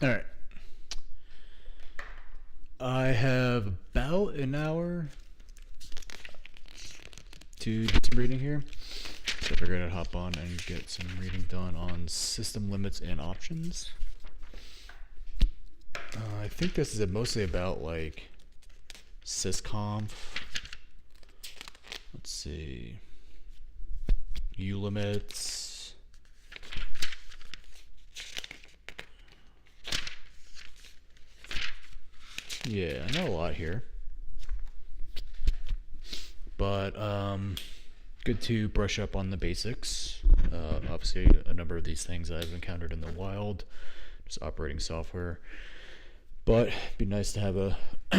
All right. I have about an hour to do some reading here. So I figured I'd hop on and get some reading done on system limits and options. I think this is mostly about like sysconf. Let's see. U limits. Yeah, I know a lot here. But good to brush up on the basics. Obviously, a number of these things I've encountered in the wild, just operating software. But it'd be nice to have a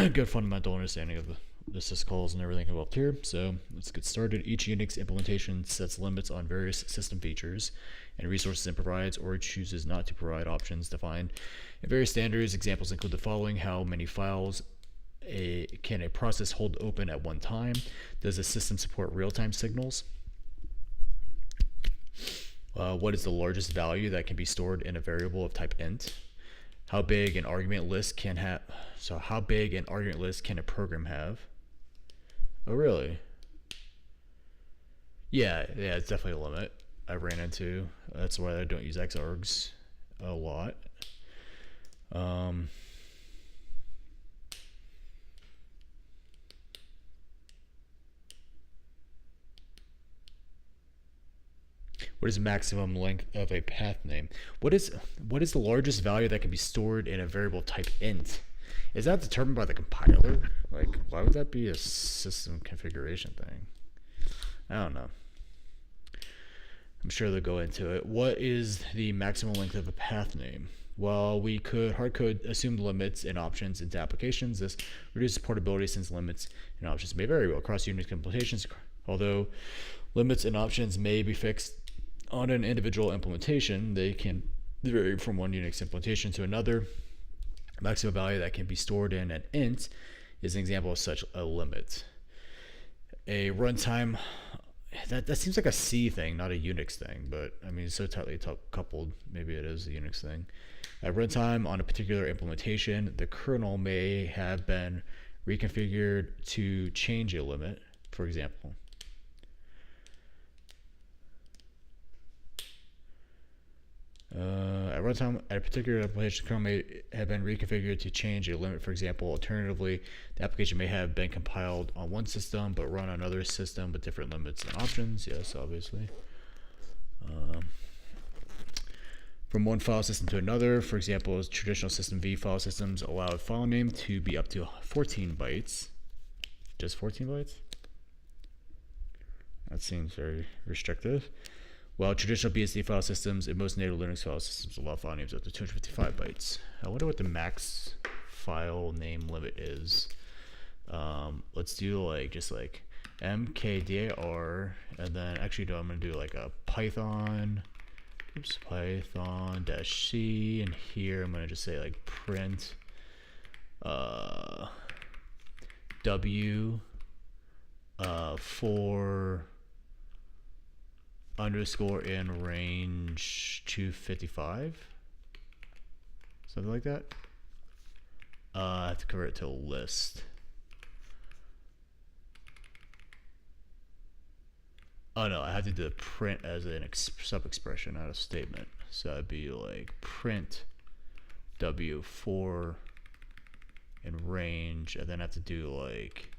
good fundamental understanding of the syscalls and everything involved here. So let's get started. Each Unix implementation sets limits on various system features and resources it provides or chooses not to provide options defined in various standards. Examples include the following: how many files can a process hold open at one time? Does the system support real-time signals? What is the largest value that can be stored in a variable of type int? How big an argument list can have? So how big an argument list can a program have? Oh, really? Yeah, it's definitely a limit I ran into. That's why I don't use xargs a lot. What is the maximum length of a path name? What is the largest value that can be stored in a variable type int? Is that determined by the compiler? Like, why would that be a system configuration thing? I don't know. I'm sure they'll go into it. What is the maximum length of a path name? Well, we could hardcode assumed limits and options into applications. This reduces portability since limits and options may vary across Unix implementations. Although limits and options may be fixed on an individual implementation, they can vary from one Unix implementation to another. Maximum value that can be stored in an int is an example of such a limit. A runtime, that seems like a C thing, not a Unix thing, but I mean, it's so tightly coupled, maybe it is a Unix thing. At runtime on a particular implementation, the kernel may have been reconfigured to change a limit, for example. At runtime, at a particular application, kernel may have been reconfigured to change a limit. For example, alternatively, the application may have been compiled on one system but run on another system with different limits and options. Yes, obviously. From one file system to another, for example, traditional system V file systems allow a file name to be up to 14 bytes. Just 14 bytes? That seems very restrictive. While traditional BSD file systems and most native Linux file systems allow file names up to 255 bytes. I wonder what the max file name limit is. Let's do like just like mkdir, and then actually I'm gonna do like a python -c, and here I'm gonna just say like print w for underscore in range 255, something like that. I have to convert it to a list. Oh no, I have to do the print as an sub expression, not a statement. So it'd be like print w4 in range, and then I have to do like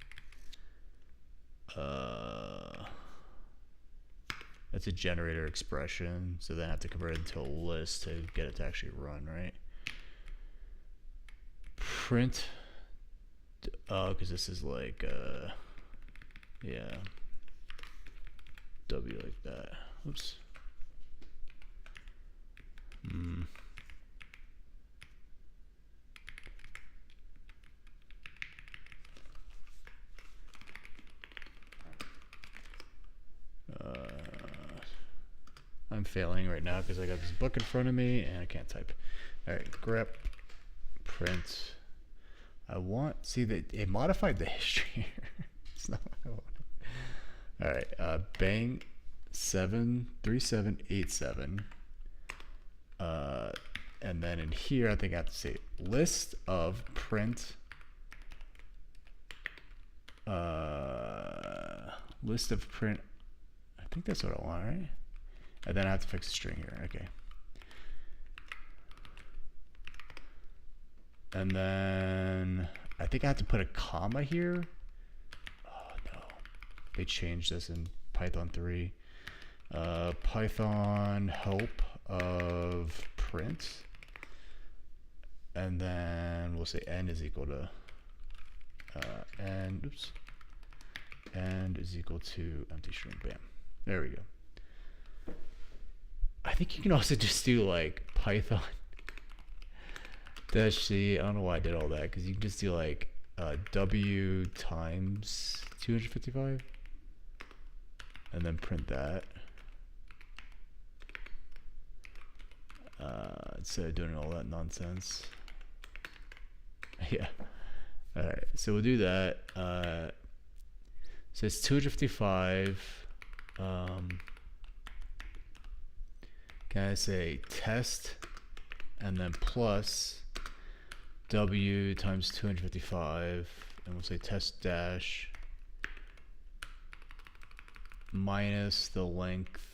that's a generator expression, so then I have to convert it into a list to get it to actually run, right? Print, because this is like, yeah, W like that. Oops. I'm failing right now because I got this book in front of me and I can't type. All right, grep print. I want, see that it modified the history here. It's not what I want. All right, bang 73787 And then in here, I think I have to say list of print list of print. I think that's what I want, right? And then I have to fix the string here. Okay. And then I think I have to put a comma here. Oh no, they changed this in Python 3. Python help of print, and then we'll say n is equal to and is equal to empty string. Bam. There we go. I think you can also just do like Python dash c. I don't know why I did all that, because you can just do like w times 255 and then print that instead of doing all that nonsense. Yeah. All right, so we'll do that. So it's 255. Can I say test and then plus w times 255, and we'll say test dash minus the length,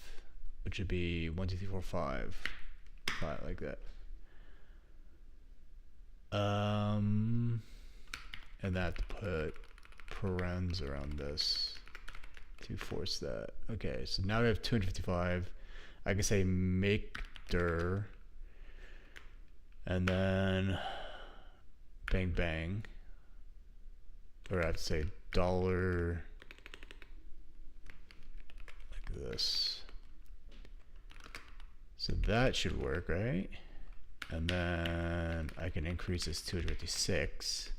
which would be 1 2 3 4 5 like that. And I have to put parens around this to force that. Okay, so now we have 255. I can say make dir, and then bang bang, or I have to say dollar like this. So that should work, right? And then I can increase this to 256.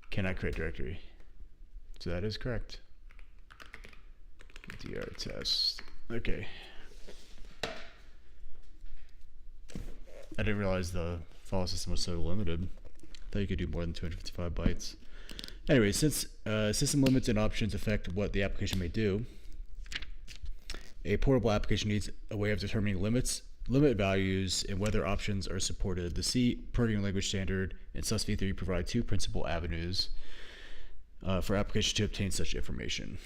Can I create directory? So that is correct. dr test. Okay. I didn't realize the file system was so limited. I thought you could do more than 255 bytes. Anyway, since system limits and options affect what the application may do, a portable application needs a way of determining limit values and whether options are supported. The C programming language standard and SUSV3 provide two principal avenues for applications to obtain such information.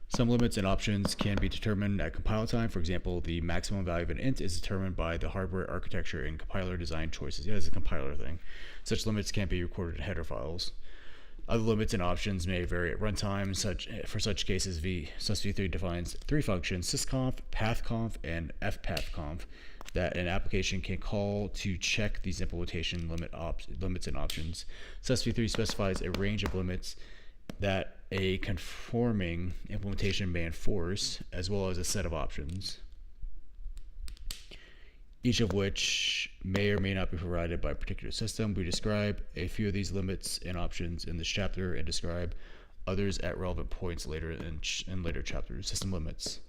Some limits and options can be determined at compile time. For example, the maximum value of an int is determined by the hardware architecture and compiler design choices. Yeah, it's a compiler thing. Such limits can be recorded in header files. Other limits and options may vary at runtime. For such cases, SUSV3 defines three functions: sysconf, pathconf, and fpathconf, that an application can call to check these implementation limits and options. SUSV3 specifies a range of limits that a conforming implementation may enforce, as well as a set of options, each of which may or may not be provided by a particular system. We describe a few of these limits and options in this chapter and describe others at relevant points later in later chapters. System limits.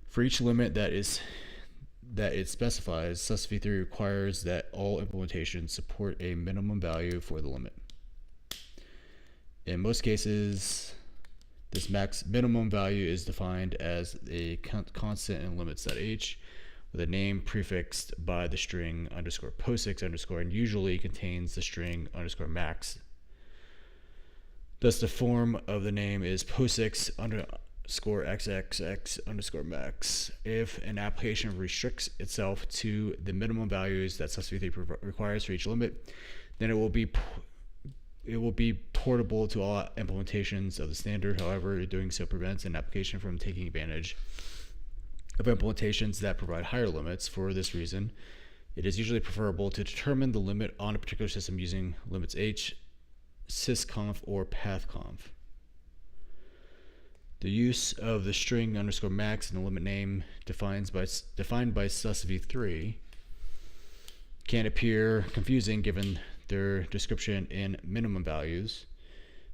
For each limit that it specifies, SUSV3 requires that all implementations support a minimum value for the limit. In most cases, this minimum value is defined as a constant in limits.h with a name prefixed by the string underscore POSIX underscore, and usually contains the string underscore max. Thus, the form of the name is POSIX underscore xxx underscore max. If an application restricts itself to the minimum values that SUSV3 requires for each limit, then it will be portable to all implementations of the standard. However, doing so prevents an application from taking advantage of implementations that provide higher limits. For this reason, it is usually preferable to determine the limit on a particular system using limits h, sysconf, or pathconf. The use of the string underscore max in the limit name defined by SUSV3 can appear confusing given their description in minimum values.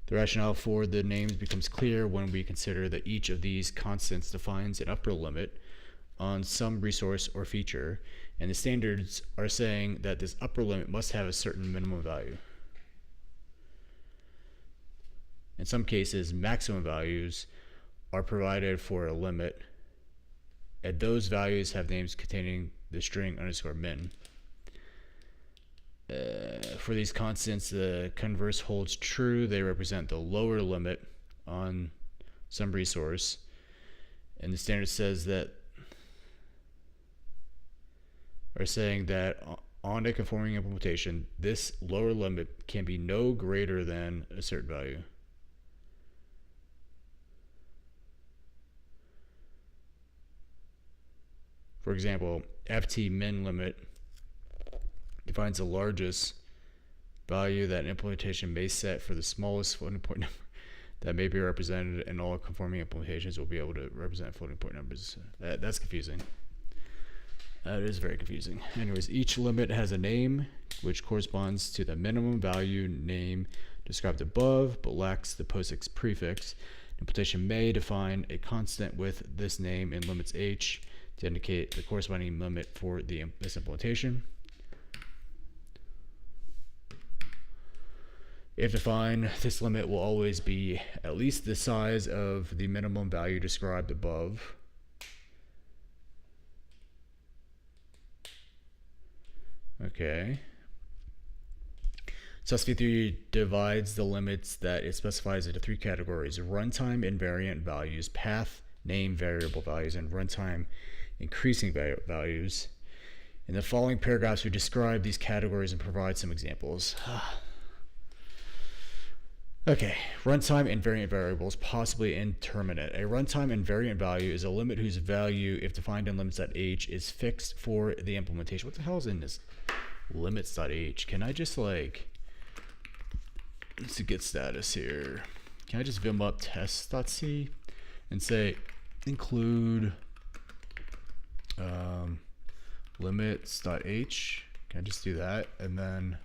The rationale for the names becomes clear when we consider that each of these constants defines an upper limit on some resource or feature, and the standards are saying that this upper limit must have a certain minimum value. In some cases, maximum values are provided for a limit and those values have names containing the string underscore min. For these constants, the converse holds true. They represent the lower limit on some resource. And the standard says that, or saying that on a conforming implementation, this lower limit can be no greater than a certain value. For example, ft min limit defines the largest value that an implementation may set for the smallest floating point number that may be represented, and all conforming implementations will be able to represent floating point numbers. That's confusing. That is very confusing. Anyways, each limit has a name which corresponds to the minimum value name described above but lacks the postfix prefix. An implementation may define a constant with this name in limits h to indicate the corresponding limit for this implementation. If defined, this limit will always be at least the size of the minimum value described above. Okay. SUSV3 divides the limits that it specifies into three categories: runtime invariant values, path name variable values, and runtime increasing values. In the following paragraphs, we describe these categories and provide some examples. Okay, runtime invariant variables, possibly indeterminate. A runtime invariant value is a limit whose value, if defined in limits.h, is fixed for the implementation. What the hell is in this limits.h? Can I just like, let's see git status here. Can I just vim up test.c and say include limits.h? Can I just do that? And then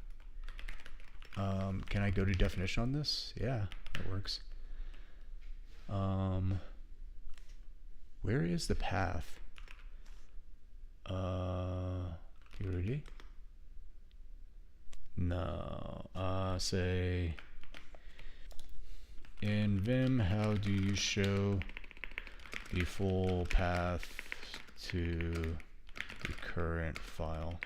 can I go to definition on this? Yeah, that works. Where is the path? Purity? No. Say in Vim, how do you show the full path to the current file?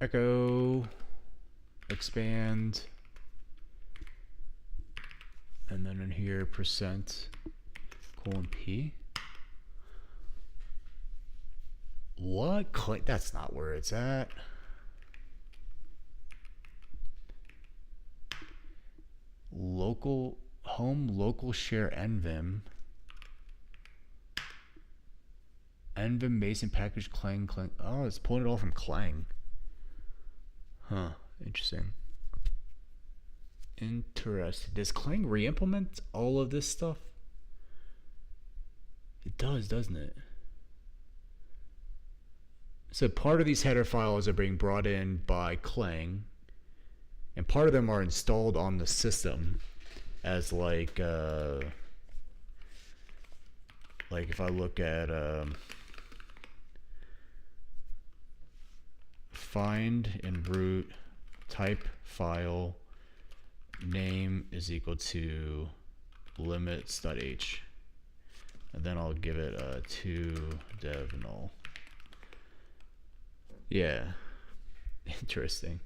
Echo, expand, and then in here %:p. What? That's not where it's at. Local home, local share nvim. Nvim Mason package Clang. Oh, it's pulling it all from Clang. Huh, interesting. Interesting. Does Clang re-implement all of this stuff? It does, doesn't it? So part of these header files are being brought in by Clang, and part of them are installed on the system as like if I look at find in root type file name is equal to limits.h, and then I'll give it a to dev null. Yeah, interesting.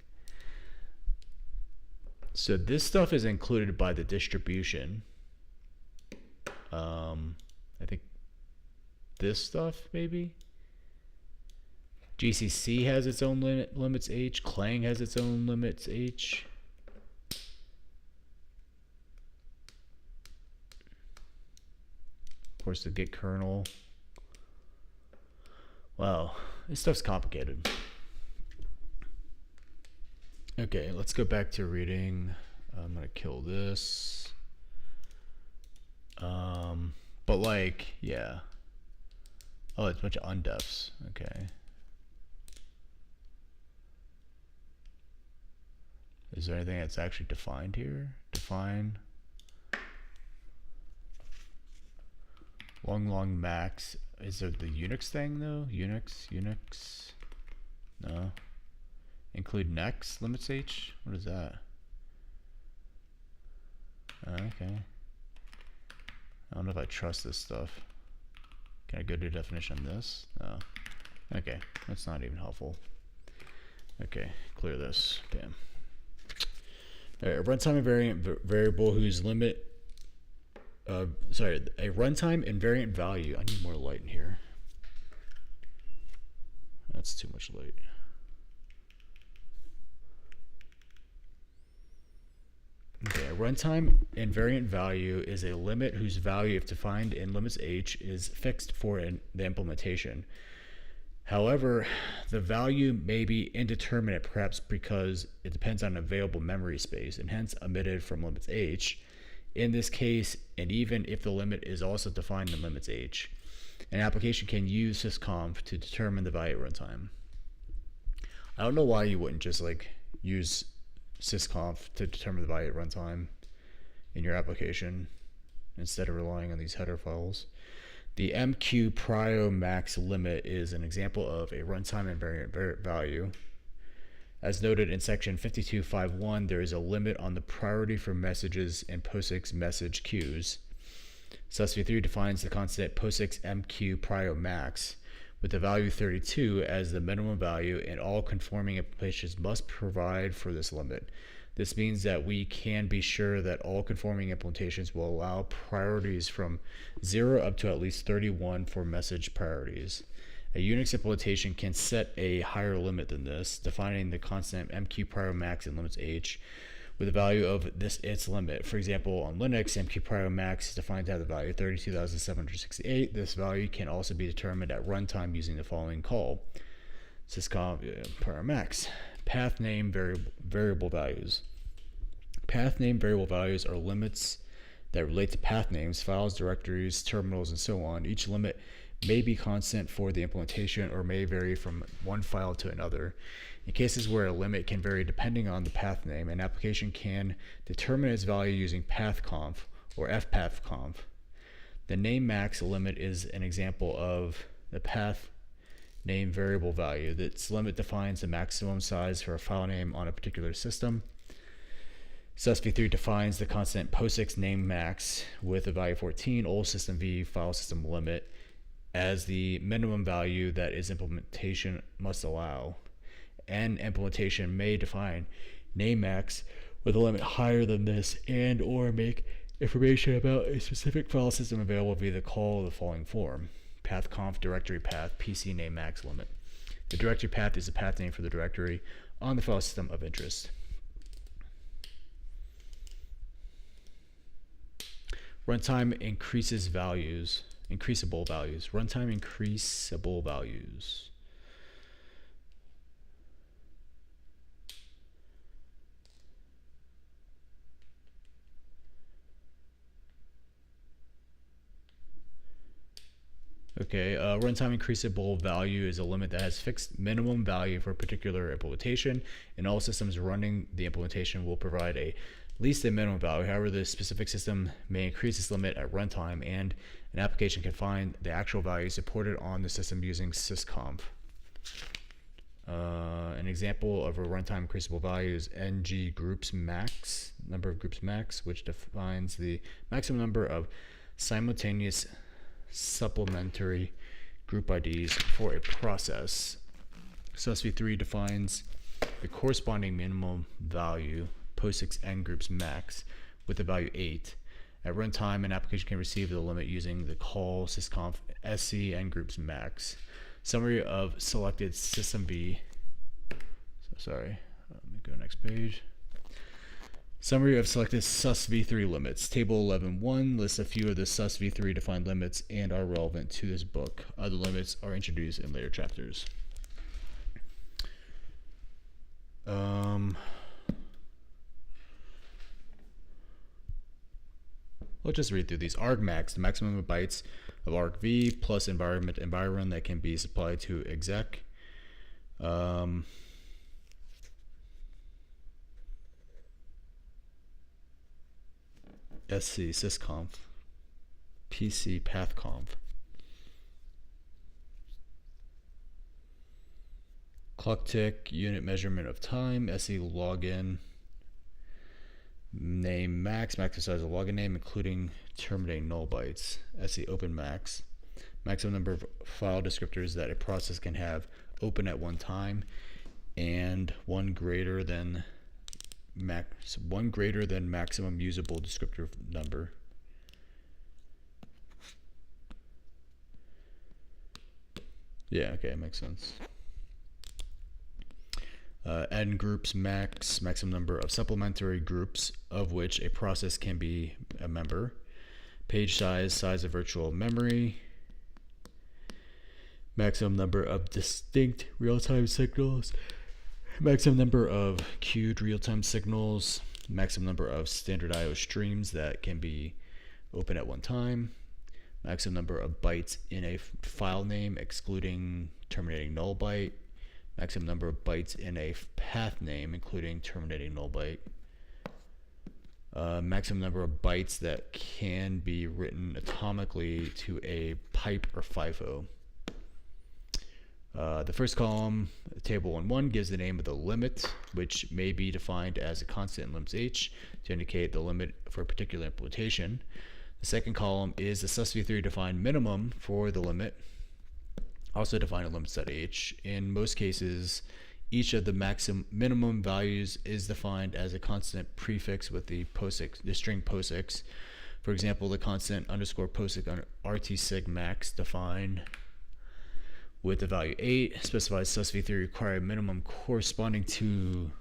So this stuff is included by the distribution. I think this stuff maybe. GCC has its own limits h. Clang has its own limits h. Of course, the Git kernel. Wow, this stuff's complicated. Okay, let's go back to reading. I'm gonna kill this. But like, yeah. Oh, it's a bunch of undefs. Okay. Is there anything that's actually defined here? Define long max. Is there the Unix thing though? Unix. No. Include next limits h. What is that? Okay. I don't know if I trust this stuff. Can I go to definition on this? No. Okay, that's not even helpful. Okay, clear this. Bam. All right, a runtime invariant variable whose limit, a runtime invariant value. I need more light in here. That's too much light. Okay, a runtime invariant value is a limit whose value, if defined in limits h, is fixed for the implementation. However, the value may be indeterminate, perhaps because it depends on available memory space and hence omitted from limits h. In this case, and even if the limit is also defined in limits h, an application can use sysconf to determine the value at runtime. I don't know why you wouldn't just like use sysconf to determine the value at runtime in your application instead of relying on these header files. The MQ max limit is an example of a runtime invariant value. As noted in section 52.5.1, there is a limit on the priority for messages in POSIX message queues. SUSV3 defines the constant POSIX MQ max with the value 32 as the minimum value, and all conforming implementations must provide for this limit. This means that we can be sure that all conforming implementations will allow priorities from 0 up to at least 31 for message priorities. A Unix implementation can set a higher limit than this, defining the constant MQ max in limits h with the value of its limit. For example, on Linux, MQ max is defined to have the value 32,768. This value can also be determined at runtime using the following call: sysconf max. Path name variable values. Path name variable values are limits that relate to path names, files, directories, terminals, and so on. Each limit may be constant for the implementation or may vary from one file to another. In cases where a limit can vary depending on the path name, an application can determine its value using pathconf or fpathconf. The name max limit is an example of the path name variable value. This limit defines the maximum size for a file name on a particular system. SUSV3 defines the constant POSIX name max with a value 14, old system v file system limit, as the minimum value that its implementation must allow. An implementation may define name max with a limit higher than this and or make information about a specific file system available via the call of the following form: pathconf directory path PC name max limit. The directory path is the path name for the directory on the file system of interest. Runtime increasable values. Runtime increasable values. Okay, runtime increasable value is a limit that has fixed minimum value for a particular implementation, and all systems running the implementation will provide at least a minimum value. However, the specific system may increase this limit at runtime, and an application can find the actual value supported on the system using sysconf. An example of a runtime increasable value is ng groups max, number of groups max, which defines the maximum number of simultaneous supplementary group IDs for a process. SUSV3 defines the corresponding minimum value, POSIX n groups max, with the value 8. At runtime, an application can receive the limit using the call sysconf sc n groups max. Summary of selected system v. Let me go next page. Summary of selected SUSV3 limits. Table 11.1 lists a few of the SUSV3 defined limits and are relevant to this book. Other limits are introduced in later chapters. Let's just read through these. argmax, the maximum of bytes of argv plus environment that can be supplied to exec. SC sysconf, PC pathconf. Clock tick, unit measurement of time, SE login. Name max, maximum size of login name, including terminating null bytes. SE open max, maximum number of file descriptors that a process can have open at one time, and one greater than maximum usable descriptor number. Yeah, okay, it makes sense. N groups max, maximum number of supplementary groups of which a process can be a member. Page size, size of virtual memory. Maximum number of distinct real-time signals. Maximum number of queued real-time signals. Maximum number of standard I/O streams that can be open at one time. Maximum number of bytes in a file name, excluding terminating null byte. Maximum number of bytes in a path name, including terminating null byte. Maximum number of bytes that can be written atomically to a pipe or FIFO. The first column, table 1.1, gives the name of the limit, which may be defined as a constant in limits h to indicate the limit for a particular implementation. The second column is the SUSV3 defined minimum for the limit, also defined in limits.h. In most cases, each of the minimum values is defined as a constant prefix with the string POSIX. For example, the constant underscore POSIX on RT_SIG max defined with the value 8 specifies SUSV3 require a minimum corresponding to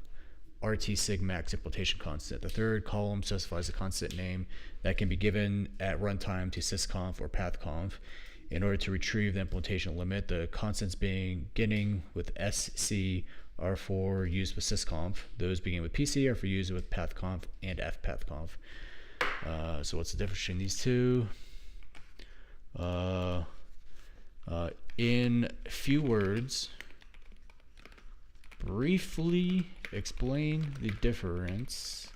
RT_SIG max implementation constant. The third column specifies a constant name that can be given at runtime to sysconf or pathconf. In order to retrieve the implementation limit, the constants beginning with SC are for use with sysconf. Those beginning with PC are for use with pathconf and fpathconf. So what's the difference between these two? In few words, briefly explain the difference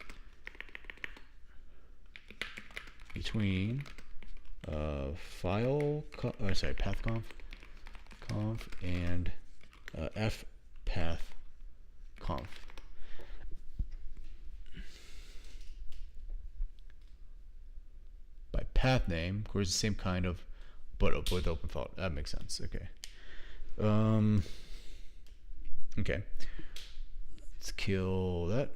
between pathconf and fpathconf. By path name, of course, the same kind of, but with open file. That makes sense. Okay. Okay. Let's kill that.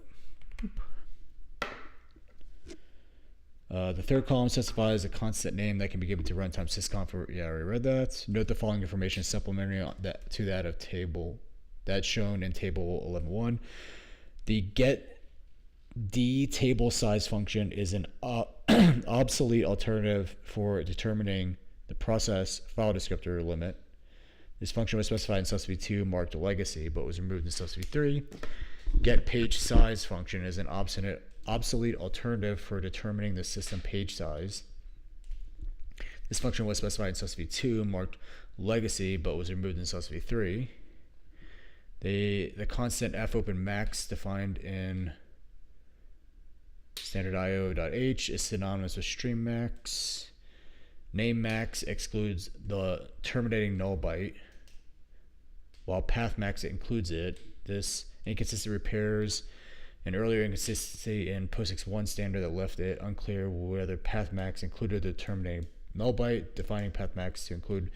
The third column specifies a constant name that can be given to runtime sysconf. Yeah, I already read that. Note the following information is supplementary to that of table that's shown in table 11.1. The get d table size function is an obsolete alternative for determining the process file descriptor limit. This function was specified in SUSV2 marked legacy, but was removed in SUSV3. Get page size function is an obsolete alternative for determining the system page size. This function was specified in SUSV2 marked legacy, but was removed in SUSV3. The constant fopen max defined in standard IO.h is synonymous with stream max. Name max excludes the terminating null byte, while path max includes it. This inconsistent repairs an earlier inconsistency in POSIX 1 standard that left it unclear whether path max included the terminating null byte. Defining path max to include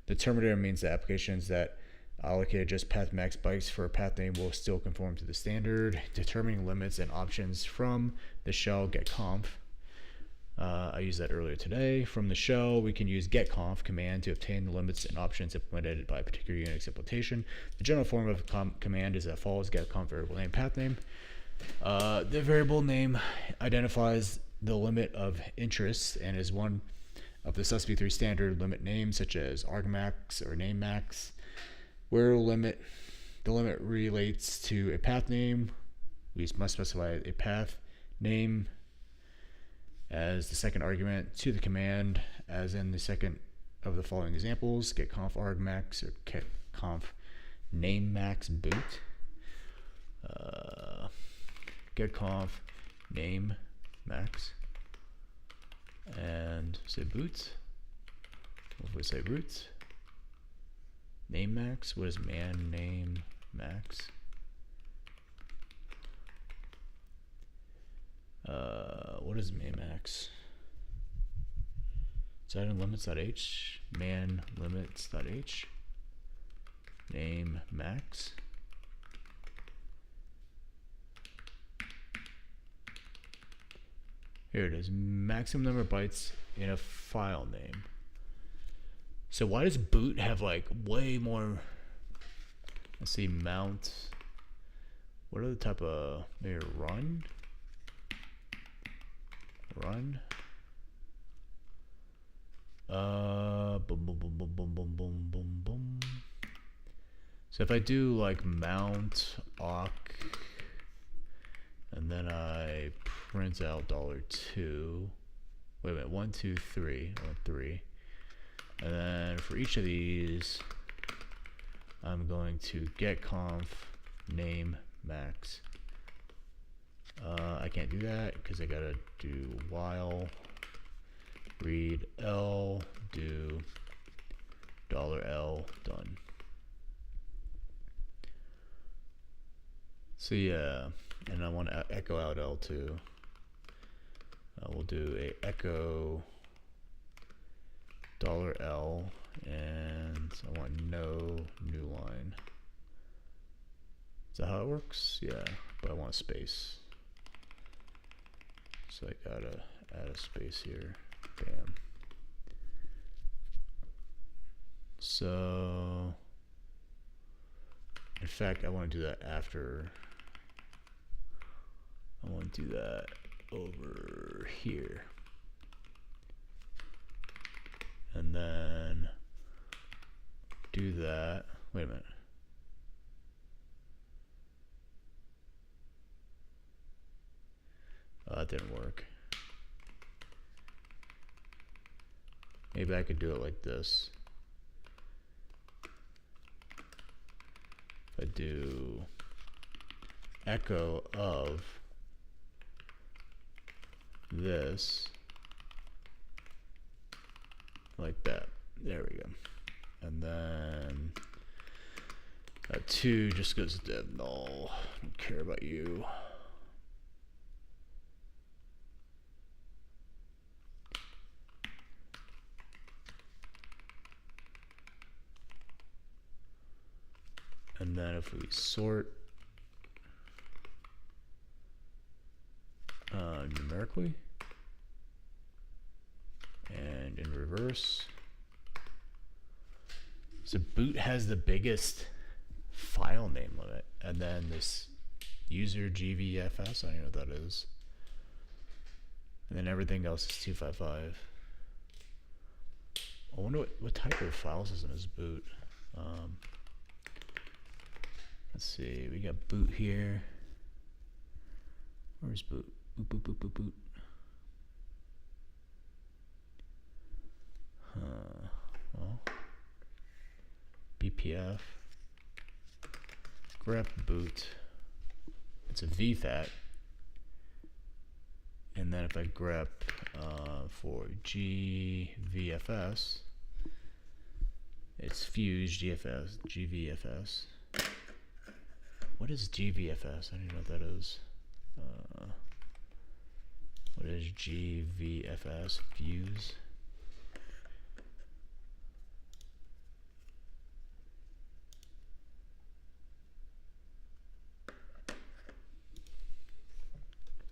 the terminator means that applications that allocated just path max bytes for a path name will still conform to the standard. Determining limits and options from the shell getconf. I used that earlier today. From the shell, we can use getconf command to obtain the limits and options implemented by a particular Unix implementation. The general form of command is as follows: getconf variable name path name. The variable name identifies the limit of interest and is one of the SUSV3 standard limit names, such as argmax or namemax. Where the limit relates to a path name, we must specify a path name as the second argument to the command, as in the second of the following examples: getconf argmax or getconf namemax boot. Getconf name max and say boot. What would say root? Name max. What is man name max? What is manmax? Is that in limits.h? Man limits.h? Name max? Here it is. Maximum number of bytes in a file name. So why does boot have like way more? Let's see, mount. What are the type of, maybe run? Run. Boom, boom, boom, boom, boom, boom, boom, boom, boom. So if I do like mount awk, and then I print out $2. Wait a minute, 1, 2, 3, 3. And then for each of these, I'm going to get conf name max. I can't do that because I gotta do while read L, do $L, done. So yeah, and I want to echo out L too. We'll do a echo $L, and I want no new line. Is that how it works? Yeah, but I want a space. So I gotta add a space here. Bam. So, in fact, I want to do that after. I want to do that over here. And then do that. Wait a minute. That didn't work. Maybe I could do it like this. If I do echo of this, like that. There we go. And then 2 just goes to dev null. Don't care about you. And then if we sort numerically and in reverse, so boot has the biggest file name limit, and then this user GVFS, I don't know what that is, and then everything else is 255. I wonder what type of file system is boot. Let's see, we got boot here. Where's boot? Boot, boot, boot, boot, boot. Well, BPF, grep boot. It's a VFAT. And then if I grep for GVFS, it's fuse GVFS. What is GVFS? I don't even know what that is. What is GVFS? Fuse.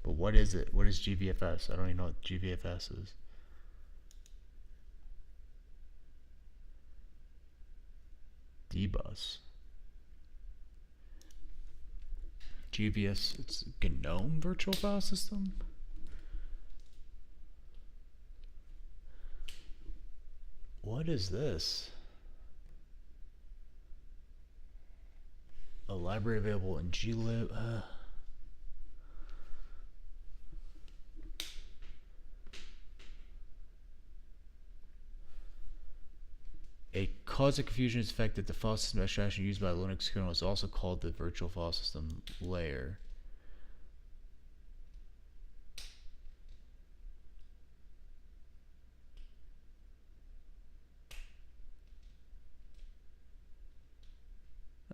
But what is it? What is GVFS? I don't even know what GVFS is. Dbus. GVS, it's GNOME virtual file system. What is this? A library available in glib. A cause of confusion is the fact that the file system abstraction used by the Linux kernel is also called the virtual file system layer.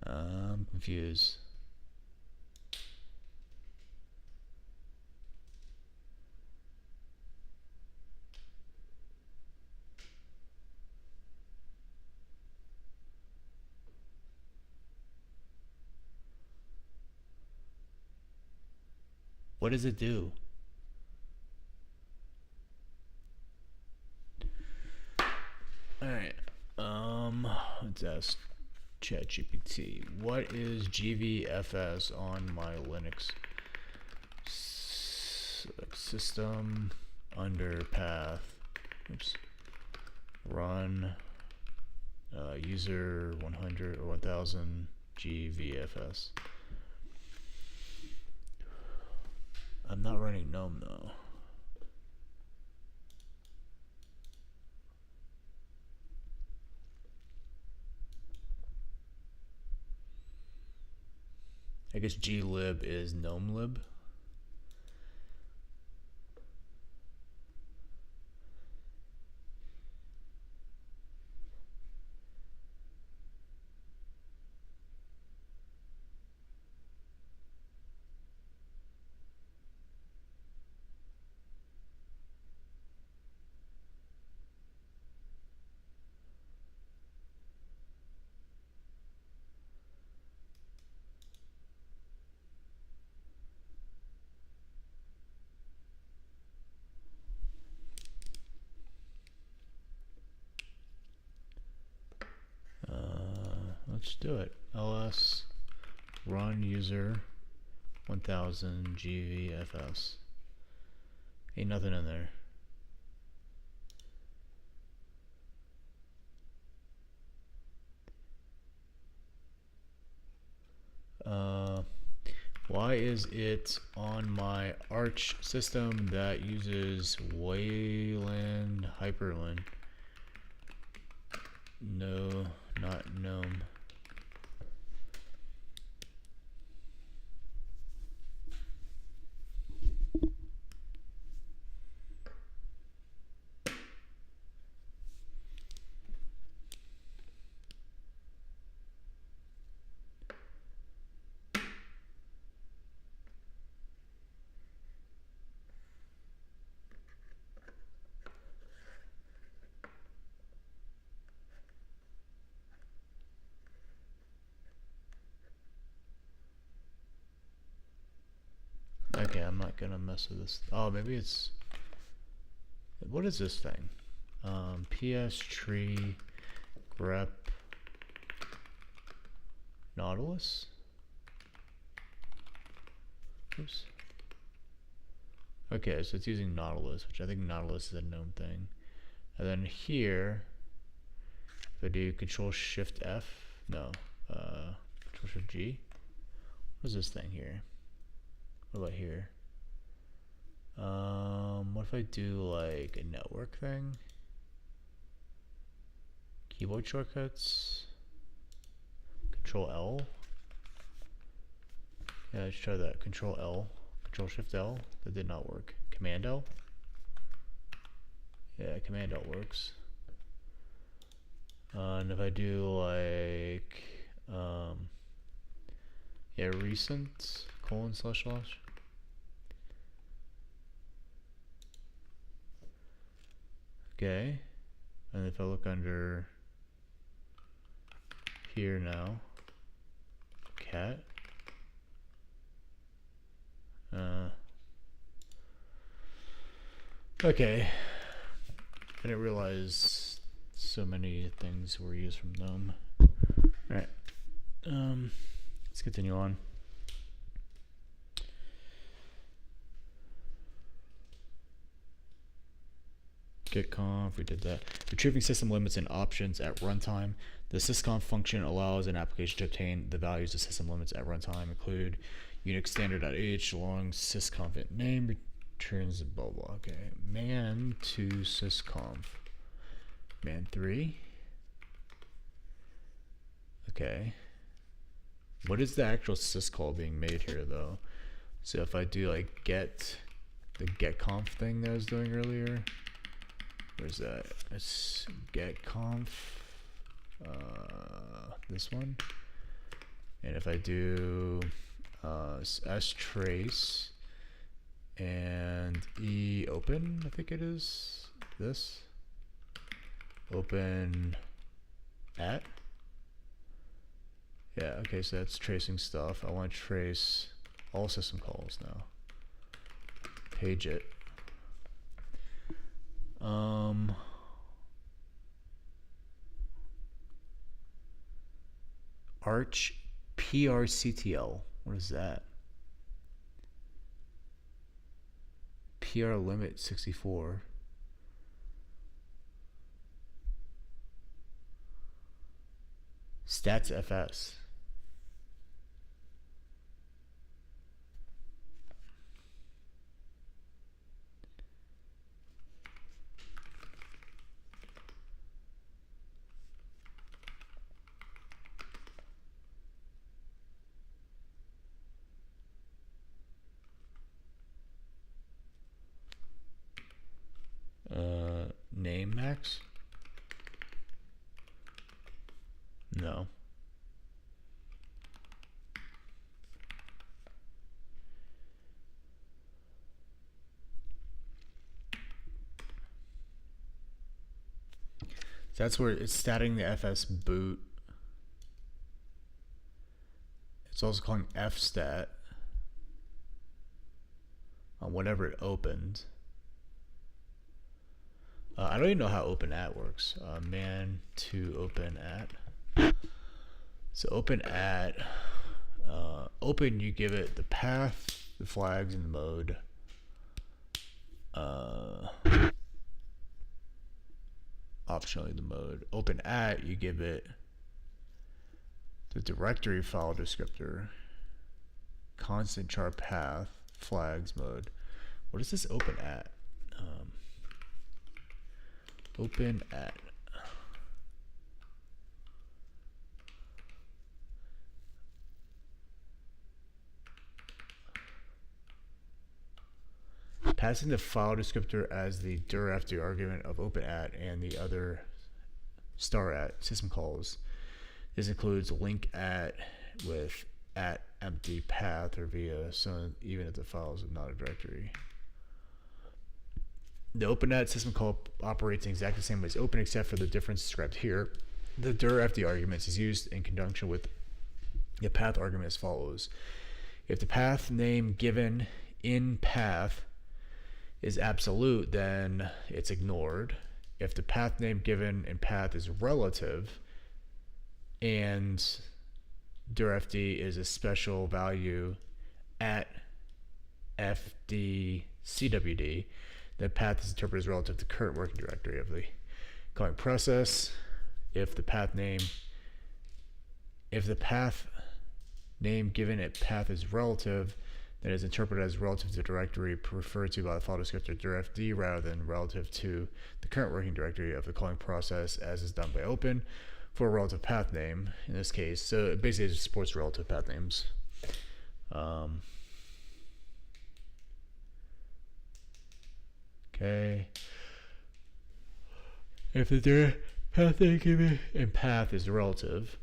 I'm confused. What does it do? Alright. Let's ask ChatGPT. What is GVFS on my Linux system under path? Oops. Run user 100 or 1000 GVFS. I'm not running GNOME though. I guess glib is gnomelib. Let's do it. ls run user 1000 GVFS. Ain't nothing in there. Why is it on my Arch system that uses Wayland Hyperlin? No, not GNOME. Okay, I'm not gonna mess with this. Oh, maybe it's. What is this thing? PS tree grep Nautilus? Oops. Okay, so it's using Nautilus, which I think Nautilus is a known thing. And then here, if I do Control Shift F, no, Control Shift G. What is this thing here? What about here? What if I do like a network thing? Keyboard shortcuts. Control L. Yeah, let's try that. Control L. Control Shift L. That did not work. Command L. Yeah, Command L works. And if I do like, yeah, recent :// Okay, and if I look under here now, cat, okay, I didn't realize so many things were used from GNOME. Alright, let's continue on. Getconf, we did that. Retrieving system limits and options at runtime. The sysconf function allows an application to obtain the values of system limits at runtime, include Unix standard.h, long sysconf name, returns blah blah. Okay, man to sysconf. Man 3. Okay. What is the actual syscall being made here though? So if I do like get the getconf thing that I was doing earlier, where's that? It's getconf, this one. And if I do strace and open, I think it is this. Open at. Yeah, okay, so that's tracing stuff. I want to trace all system calls now. page it. Arch PRCTL. What is that? PR limit 64. Stats FS. Name max? No. So that's where it's statting the FS boot. It's also calling fstat on whatever it opened. I don't even know how open at works. Man to open at. So open at, open, you give it the path, the flags, and the mode. Optionally the mode. Open at, you give it the directory file descriptor, constant char path, flags, mode. What is this open at? Open at. Passing the file descriptor as the dir after the argument of open at and the other star at system calls. This includes link at with at empty path or via, so even if the file is not a directory. The open at system call operates in exactly the same way as open, except for the difference described here. The dir after the arguments is used in conjunction with the path argument as follows. If the path name given in path is absolute, then it's ignored. If the path name given in path is relative and dirfd is a special value at fdcwd, the path is interpreted as relative to the current working directory of the calling process. If the path name given at path is relative, then is interpreted as relative to the directory referred to by the file descriptor dirfd rather than relative to the current working directory of the calling process, as is done by open for a relative path name in this case. So it basically just supports relative path names. Okay. If the dir path name given in path is relative,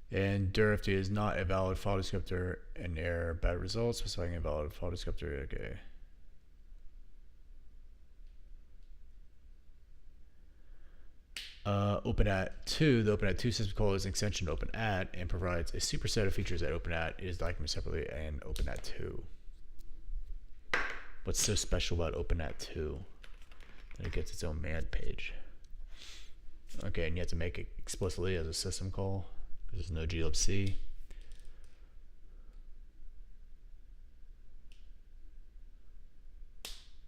and dirfd is not a valid file descriptor, an error, bad results, specifying a valid file descriptor. Okay. Open at 2, the open at 2 system call is an extension to open at and provides a superset of features that open at is documented separately and open at 2. What's so special about open at 2? That it gets its own man page. Okay, and you have to make it explicitly as a system call. There's no glibc.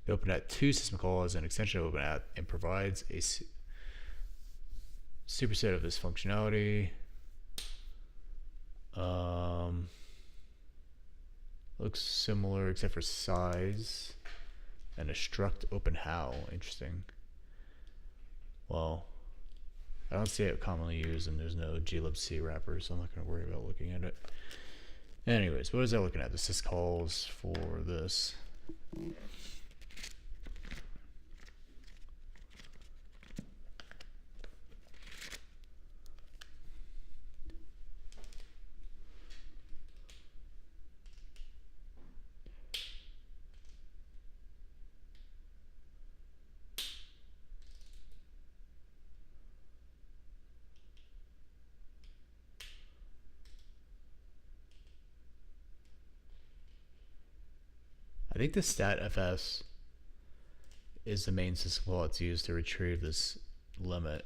The open at 2 system call is an extension of open at and provides a superset of this functionality. Looks similar except for size and a struct open how. Interesting. Well, I don't see it commonly used, and there's no glibc wrapper, so I'm not going to worry about looking at it. Anyways, what is that looking at? The syscalls for this. I think the statfs is the main system call that's used to retrieve this limit.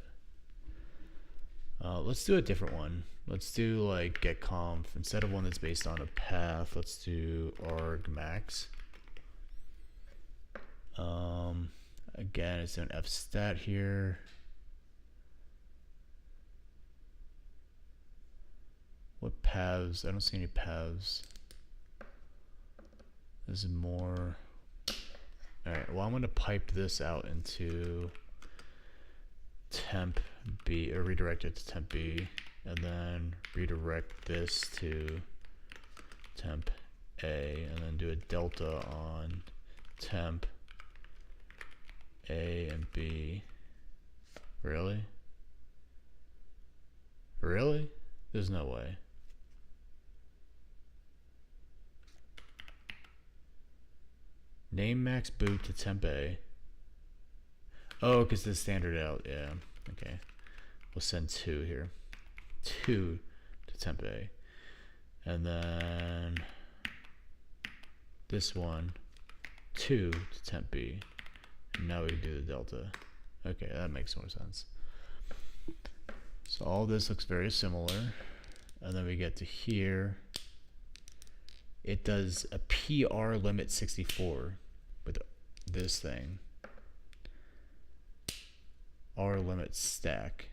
Let's do a different one. Let's do like getConf. Instead of one that's based on a path, let's do argmax. Again, it's an fstat here. What paths? I don't see any paths. This is more. Alright, well, I'm going to pipe this out into temp B, or redirect it to temp B, and then redirect this to temp A, and then do a delta on temp A and B. Really? Really? There's no way. Name max boot to temp A. Oh, because the standard out, yeah. Okay. We'll send 2 here. 2 to temp A. And then this one, 2 to temp B. And now we can do the delta. Okay, that makes more sense. So all this looks very similar. And then we get to here. It does a PR limit 64 with this thing. R limit stack.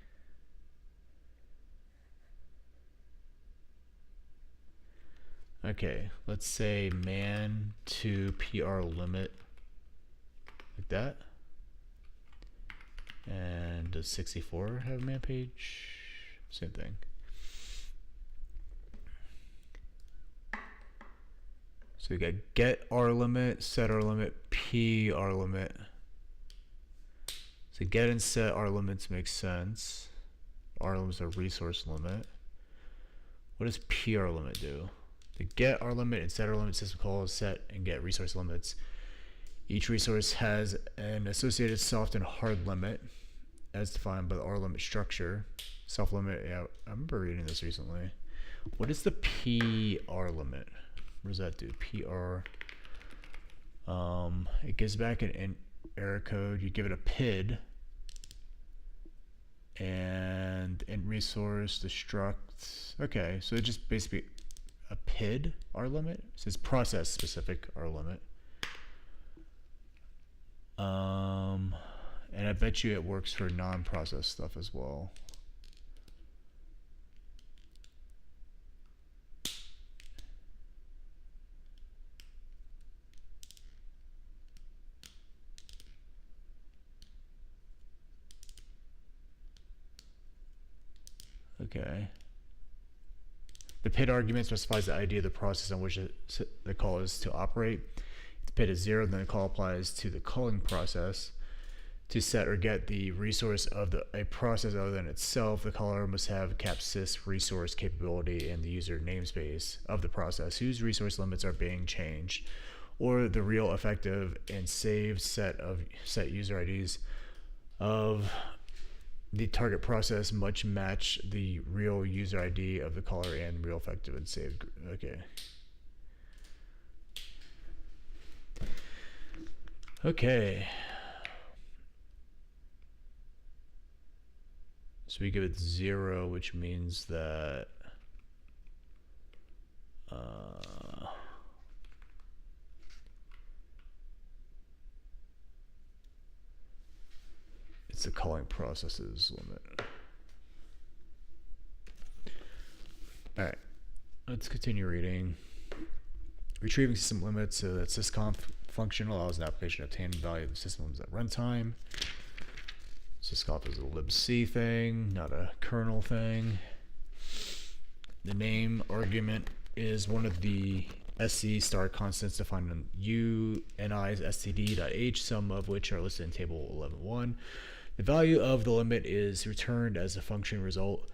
Okay, let's say man to PR limit like that. And does 64 have a man page? Same thing. So we got get R limit, set R limit, PR limit. So get and set R limits make sense. R limit is a resource limit. What does PR limit do? The get R limit and set R limit system calls set and get resource limits. Each resource has an associated soft and hard limit as defined by the R limit structure. Soft limit, yeah, I remember reading this recently. What is the PR limit? What does that do? PR. It gives back an error code. You give it a PID. And int resource destruct. Okay, so it's just basically a PID R limit. It says process specific R limit. And I bet you it works for non-process stuff as well. Okay. The PID argument specifies the ID of the process on which the call is to operate. If the PID is 0, then the call applies to the calling process. To set or get the resource of a process other than itself, the caller must have capsys resource capability in the user namespace of the process whose resource limits are being changed, or the real effective and saved set user IDs of the target process must match the real user ID of the caller and real effective and saved. Okay. Okay. So we give it 0, which means that it's the calling processes limit. All right, let's continue reading. Retrieving system limits. So that sysconf function allows an application to obtain the value of the system limits at runtime. Sysconf is a libc thing, not a kernel thing. The name argument is one of the sc star constants defined on uni's std.h, some of which are listed in table 11.1. The value of the limit is returned as a function result.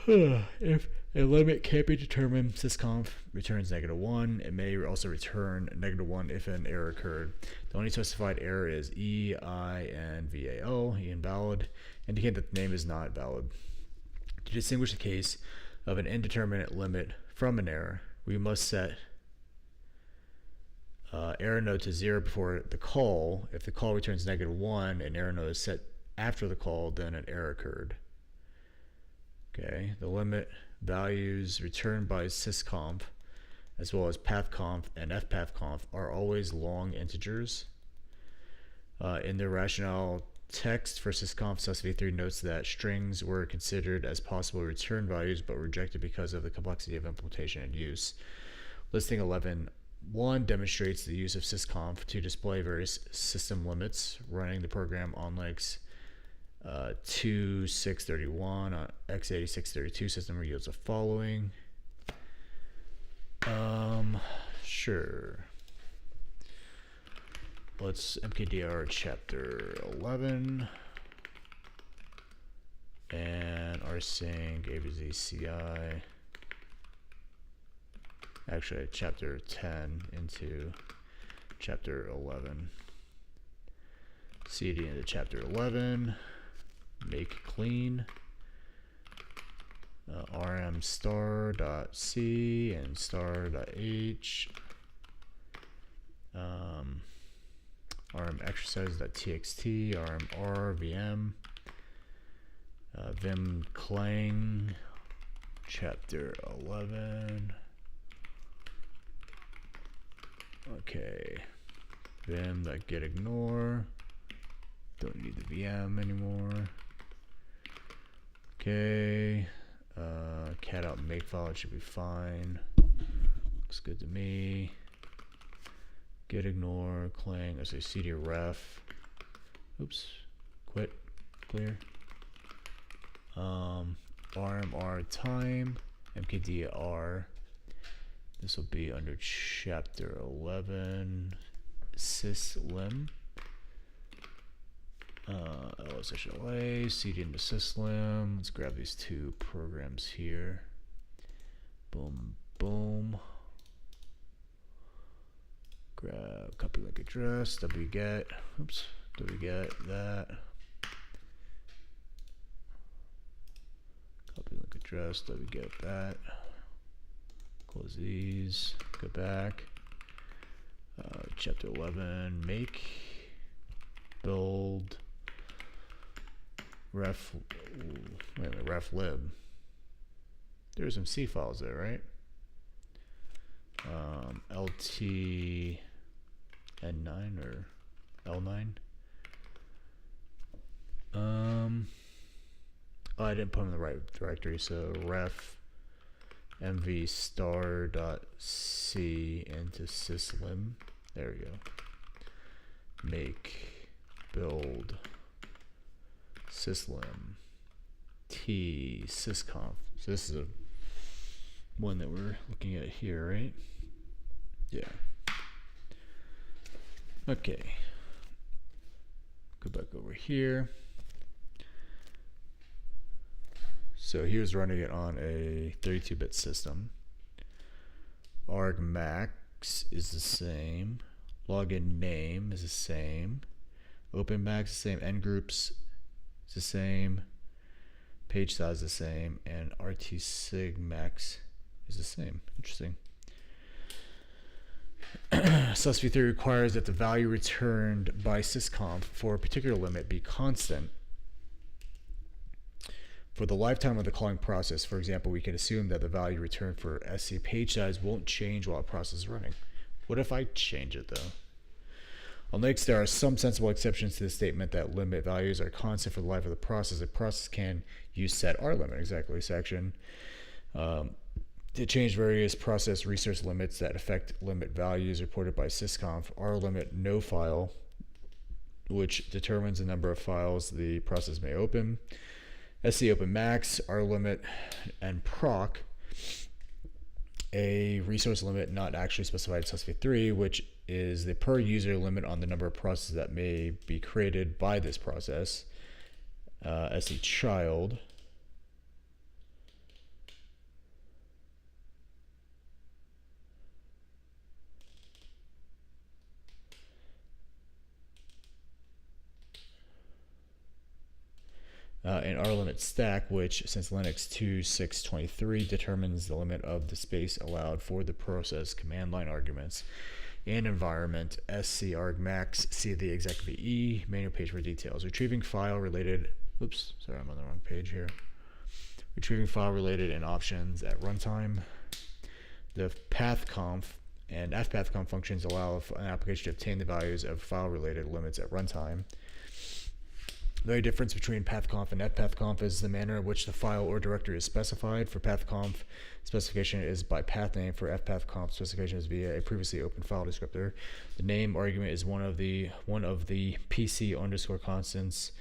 If a limit can't be determined, sysconf returns -1. It may also return -1 if an error occurred. The only specified error is EINVAL, invalid, indicating that the name is not valid. To distinguish the case of an indeterminate limit from an error, we must set error node to 0 before the call. If the call returns -1 and error node is set after the call, then an error occurred. Okay, the limit values returned by sysconf as well as pathconf and fpathconf are always long integers. In their rationale text for sysconf, Susv3 notes that strings were considered as possible return values but rejected because of the complexity of implementation and use. Listing 11.1 demonstrates the use of sysconf to display various system limits. Running the program on Linux 2631 on x86-32 system yields the following. Sure. Let's mkdir chapter 11 and rsync a/z/ci. Actually, chapter 10 into chapter 11. cd into chapter 11. Make clean. rm star.c and star.h. rm exercise.txt, rm r vm, vim clang, chapter 11. Okay, vim.get ignore. Don't need the VM anymore. Okay, cat out makefile, it should be fine. Looks good to me. Get ignore, clang, I say cd ref. Oops, quit, clear. RMR time, mkdir. This will be under chapter 11, syslim. LSHLA, cd into syslim. Let's grab these two programs here. Boom, boom. Grab copy link address, wget. Oops, wget that. Copy link address, wget that. Close these, go back. Chapter 11, make, build, ref lib. There's some C files there, right? LT N9 or L9. Oh, I didn't put them in the right directory, so ref mv star.c into syslim. There we go. Make, build, syslim, t, sysconf. So this is a one that we're looking at here, right? Yeah. Okay. Go back over here. So here's running it on a 32-bit system. argmax is the same. Login name is the same. Openmax is the same. Ngroups is the same. Page size is the same. And rtsigmax is the same. Interesting. Susv3 requires that the value returned by sysconf for a particular limit be constant for the lifetime of the calling process. For example, we can assume that the value returned for SC page size won't change while a process is running. What if I change it though? On Linux, there are some sensible exceptions to the statement that limit values are constant for the life of the process. A process can use set rlimit, exactly, section, to change various process resource limits that affect limit values reported by sysconf. rlimit no file, which determines the number of files the process may open. SC open max, rlimit, and proc, a resource limit not actually specified in Susv3, which is the per user limit on the number of processes that may be created by this process. SC child. And rlimit stack, which since Linux 2.6.23 determines the limit of the space allowed for the process command line arguments. and environment sc argmax. See the exec ve manual page for details. Retrieving file related. Oops, sorry, I'm on the wrong page here. Retrieving file related and options at runtime. The pathconf and fpathconf functions allow an application to obtain the values of file related limits at runtime. The only difference between pathconf and fpathconf is the manner in which the file or directory is specified. For pathconf, specification is by path name. For fpathconf, specification is via a previously open file descriptor. The name argument is one of the PC underscore constants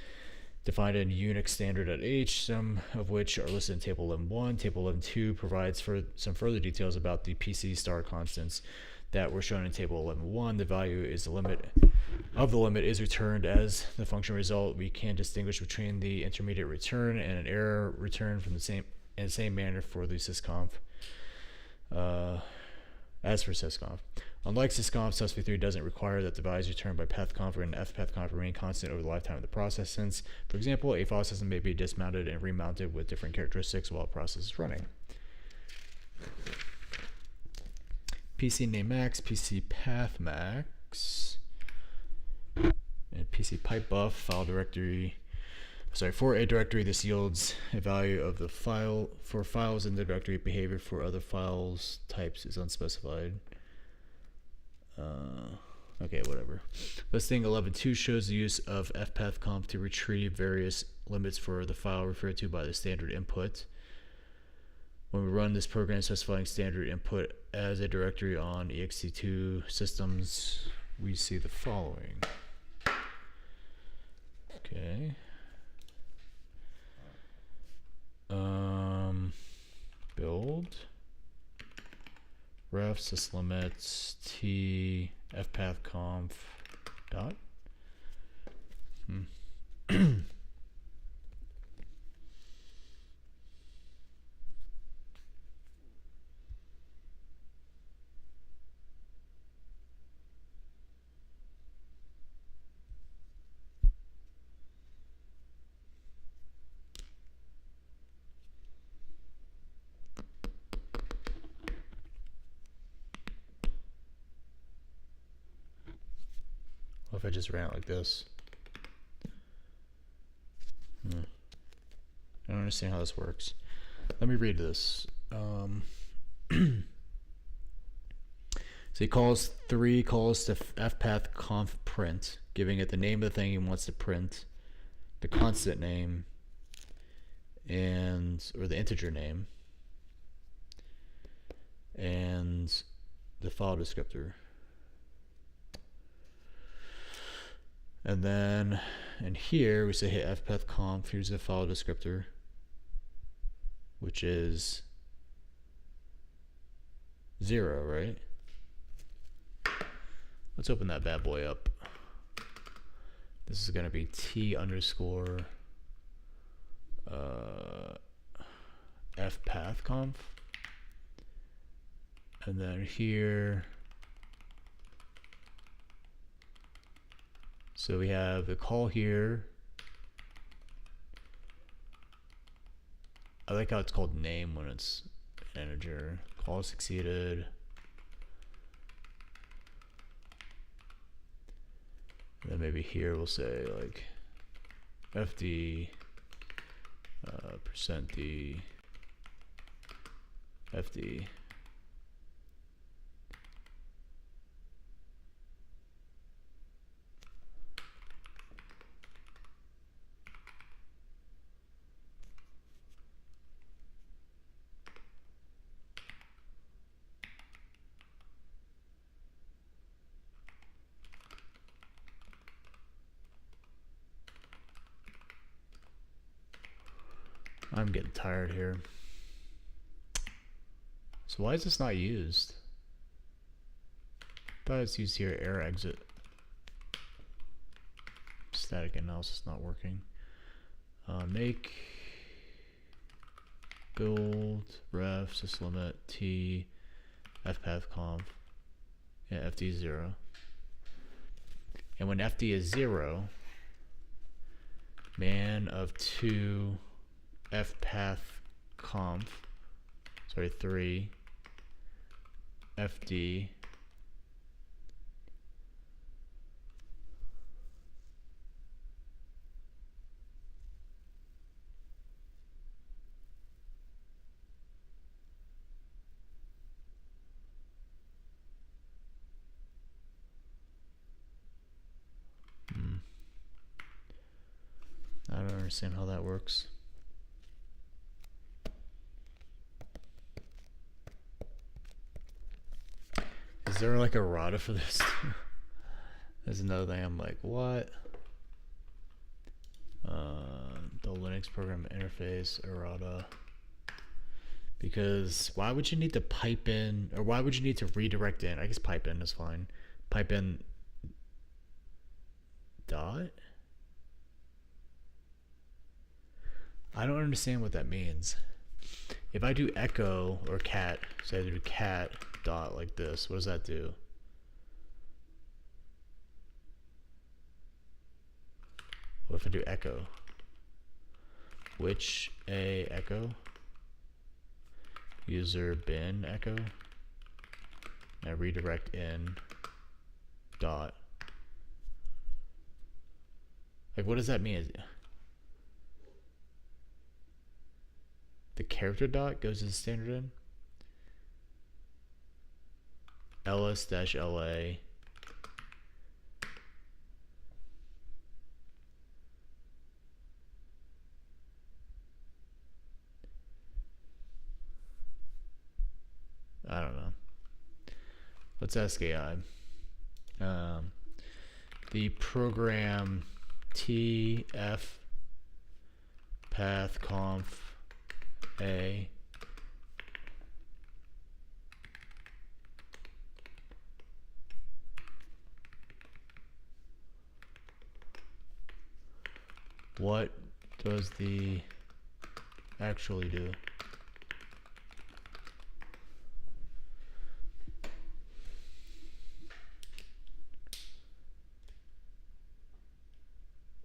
defined in Unix standard at H, some of which are listed in table 11.1. Table 11.2 provides for some further details about the PC star constants that were shown in table 11.1. The value is the limit of the limit is returned as the function result. We can distinguish between the intermediate return and an error return from the same manner for the sysconf. As for sysconf, unlike sysconf, sus-v3 doesn't require that the values returned by pathconf or fpathconf remain constant over the lifetime of the process, since, for example, a file system may be dismounted and remounted with different characteristics while a process is running. PC name max, PC path max, and PC pipe buff file directory. For a directory, this yields a value of the file. For files in the directory, behavior for other files types is unspecified. Okay, whatever. Listing 11.2 shows the use of fpathconf to retrieve various limits for the file referred to by the standard input. When we run this program specifying standard input as a directory on ext2 systems, we see the following. Okay. Build ref syslimits t fpathconf dot. What if I just ran it like this? I don't understand how this works. Let me read this. So he calls 3 calls to fpathconf print, giving it the name of the thing he wants to print, the constant name, or the integer name, and the file descriptor. And then in here we say, hey, fpathconf, here's the file descriptor, which is 0, right? Let's open that bad boy up. This is going to be t underscore fpathconf. And then here, so we have the call here. I like how it's called name when it's an integer. Call succeeded. And then maybe here we'll say like fd %d fd. I'm getting tired here. So why is this not used? I thought it's used here, error exit. Static analysis not working. Make build ref syslimit t fpathconf. Yeah, fd is 0. And when fd is 0, man of 2 fpathconf, sorry, 3 fd understand how that works. Is there like errata for this? There's another thing I'm like, what? The Linux program interface errata. Because why would you need to pipe in, or why would you need to redirect in? I guess pipe in is fine. Pipe in dot? I don't understand what that means. If I do echo or cat, say I do cat dot like this, what does that do? What if I do echo? Which a echo? User bin echo? Now redirect in dot. Like, what does that mean? The character dot goes to the standard in? ls-la. I don't know. Let's ask AI. The program tf path conf a what does the actually do?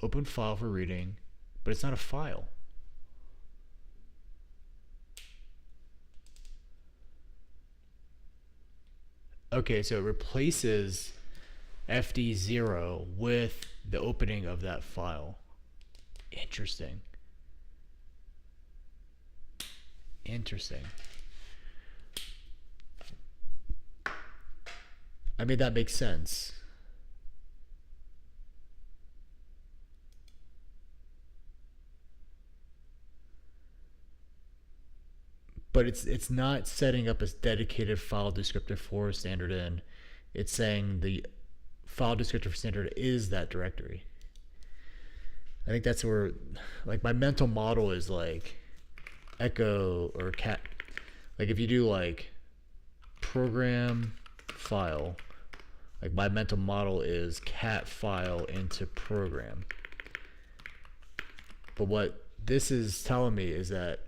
Open file for reading, but it's not a file. Okay, so it replaces fd0 with the opening of that file. Interesting. Interesting. I mean, that makes sense. But it's not setting up a dedicated file descriptor for standard in. It's saying the file descriptor for standard is that directory. I think that's where, like, my mental model is like echo or cat. Like, if you do like program file, like, my mental model is cat file into program. But what this is telling me is that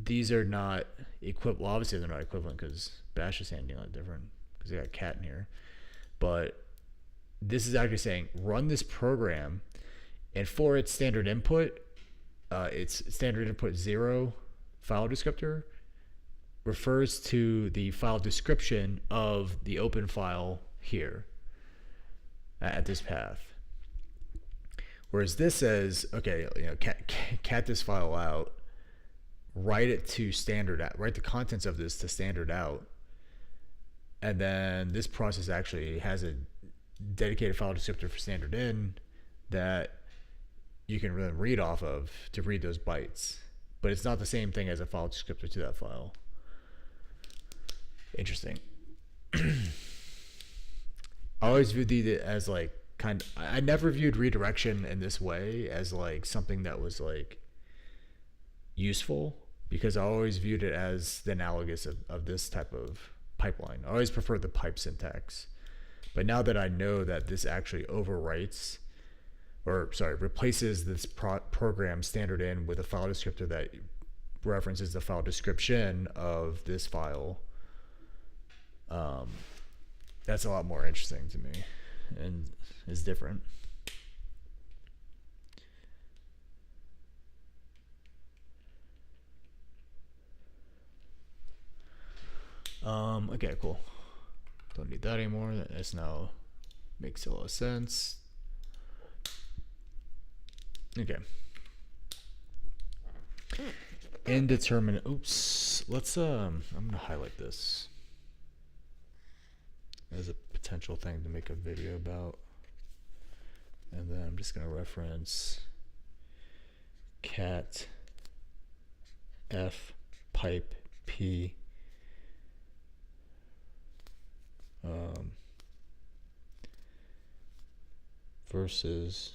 these are not equivalent. Well, obviously they're not equivalent because bash is handling it different because they got cat in here. But this is actually saying run this program, and for its standard input, its standard input 0 file descriptor refers to the file description of the open file here at this path. Whereas this says, okay, you know, cat this file out, write it to standard out, write the contents of this to standard out, and then this process actually has a dedicated file descriptor for standard in that you can really read off of to read those bytes. But it's not the same thing as a file descriptor to that file. Interesting. I always viewed it as like I never viewed redirection in this way as like something that was like useful, because I always viewed it as the analogous of this type of pipeline. I always preferred the pipe syntax. But now that I know that this actually overwrites, or sorry, replaces this program standard in with a file descriptor that references the file description of this file, that's a lot more interesting to me and is different. Okay, cool. Don't need that anymore. This now makes a lot of sense. Okay. Indeterminate. Oops. Let's I'm gonna highlight this as a potential thing to make a video about, and then I'm just gonna reference cat F pipe P versus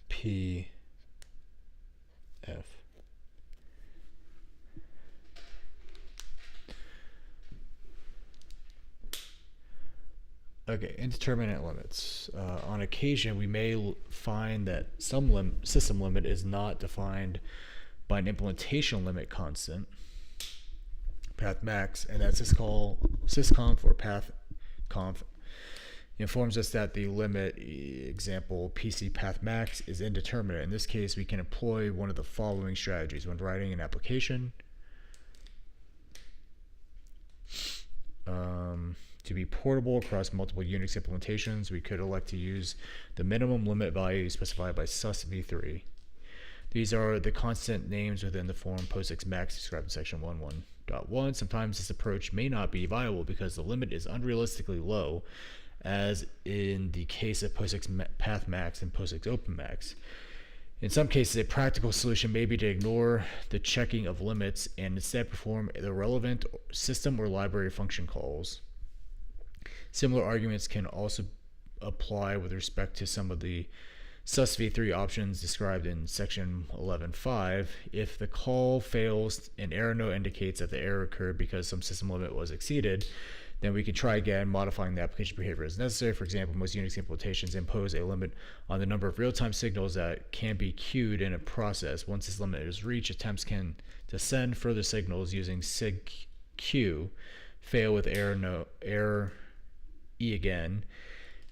P F. Okay, indeterminate limits. On occasion, we may find that some system limit is not defined by an implementation limit constant, path max, and that sysconf or path conf informs us that the limit, example PC path max, is indeterminate. In this case, we can employ one of the following strategies when writing an application. To be portable across multiple Unix implementations, we could elect to use the minimum limit value specified by sus v3. These are the constant names within the form POSIX max described in section 1.1.1. Sometimes this approach may not be viable because the limit is unrealistically low, as in the case of POSIX path max and POSIX open max. In some cases, a practical solution may be to ignore the checking of limits and instead perform the relevant system or library function calls. Similar arguments can also apply with respect to some of the sus v3 options described in section 11.5. If the call fails, an error note indicates that the error occurred because some system limit was exceeded, then we can try again, modifying the application behavior as necessary. For example, most Unix implementations impose a limit on the number of real-time signals that can be queued in a process. Once this limit is reached, attempts to send further signals using sigq fail with error E again.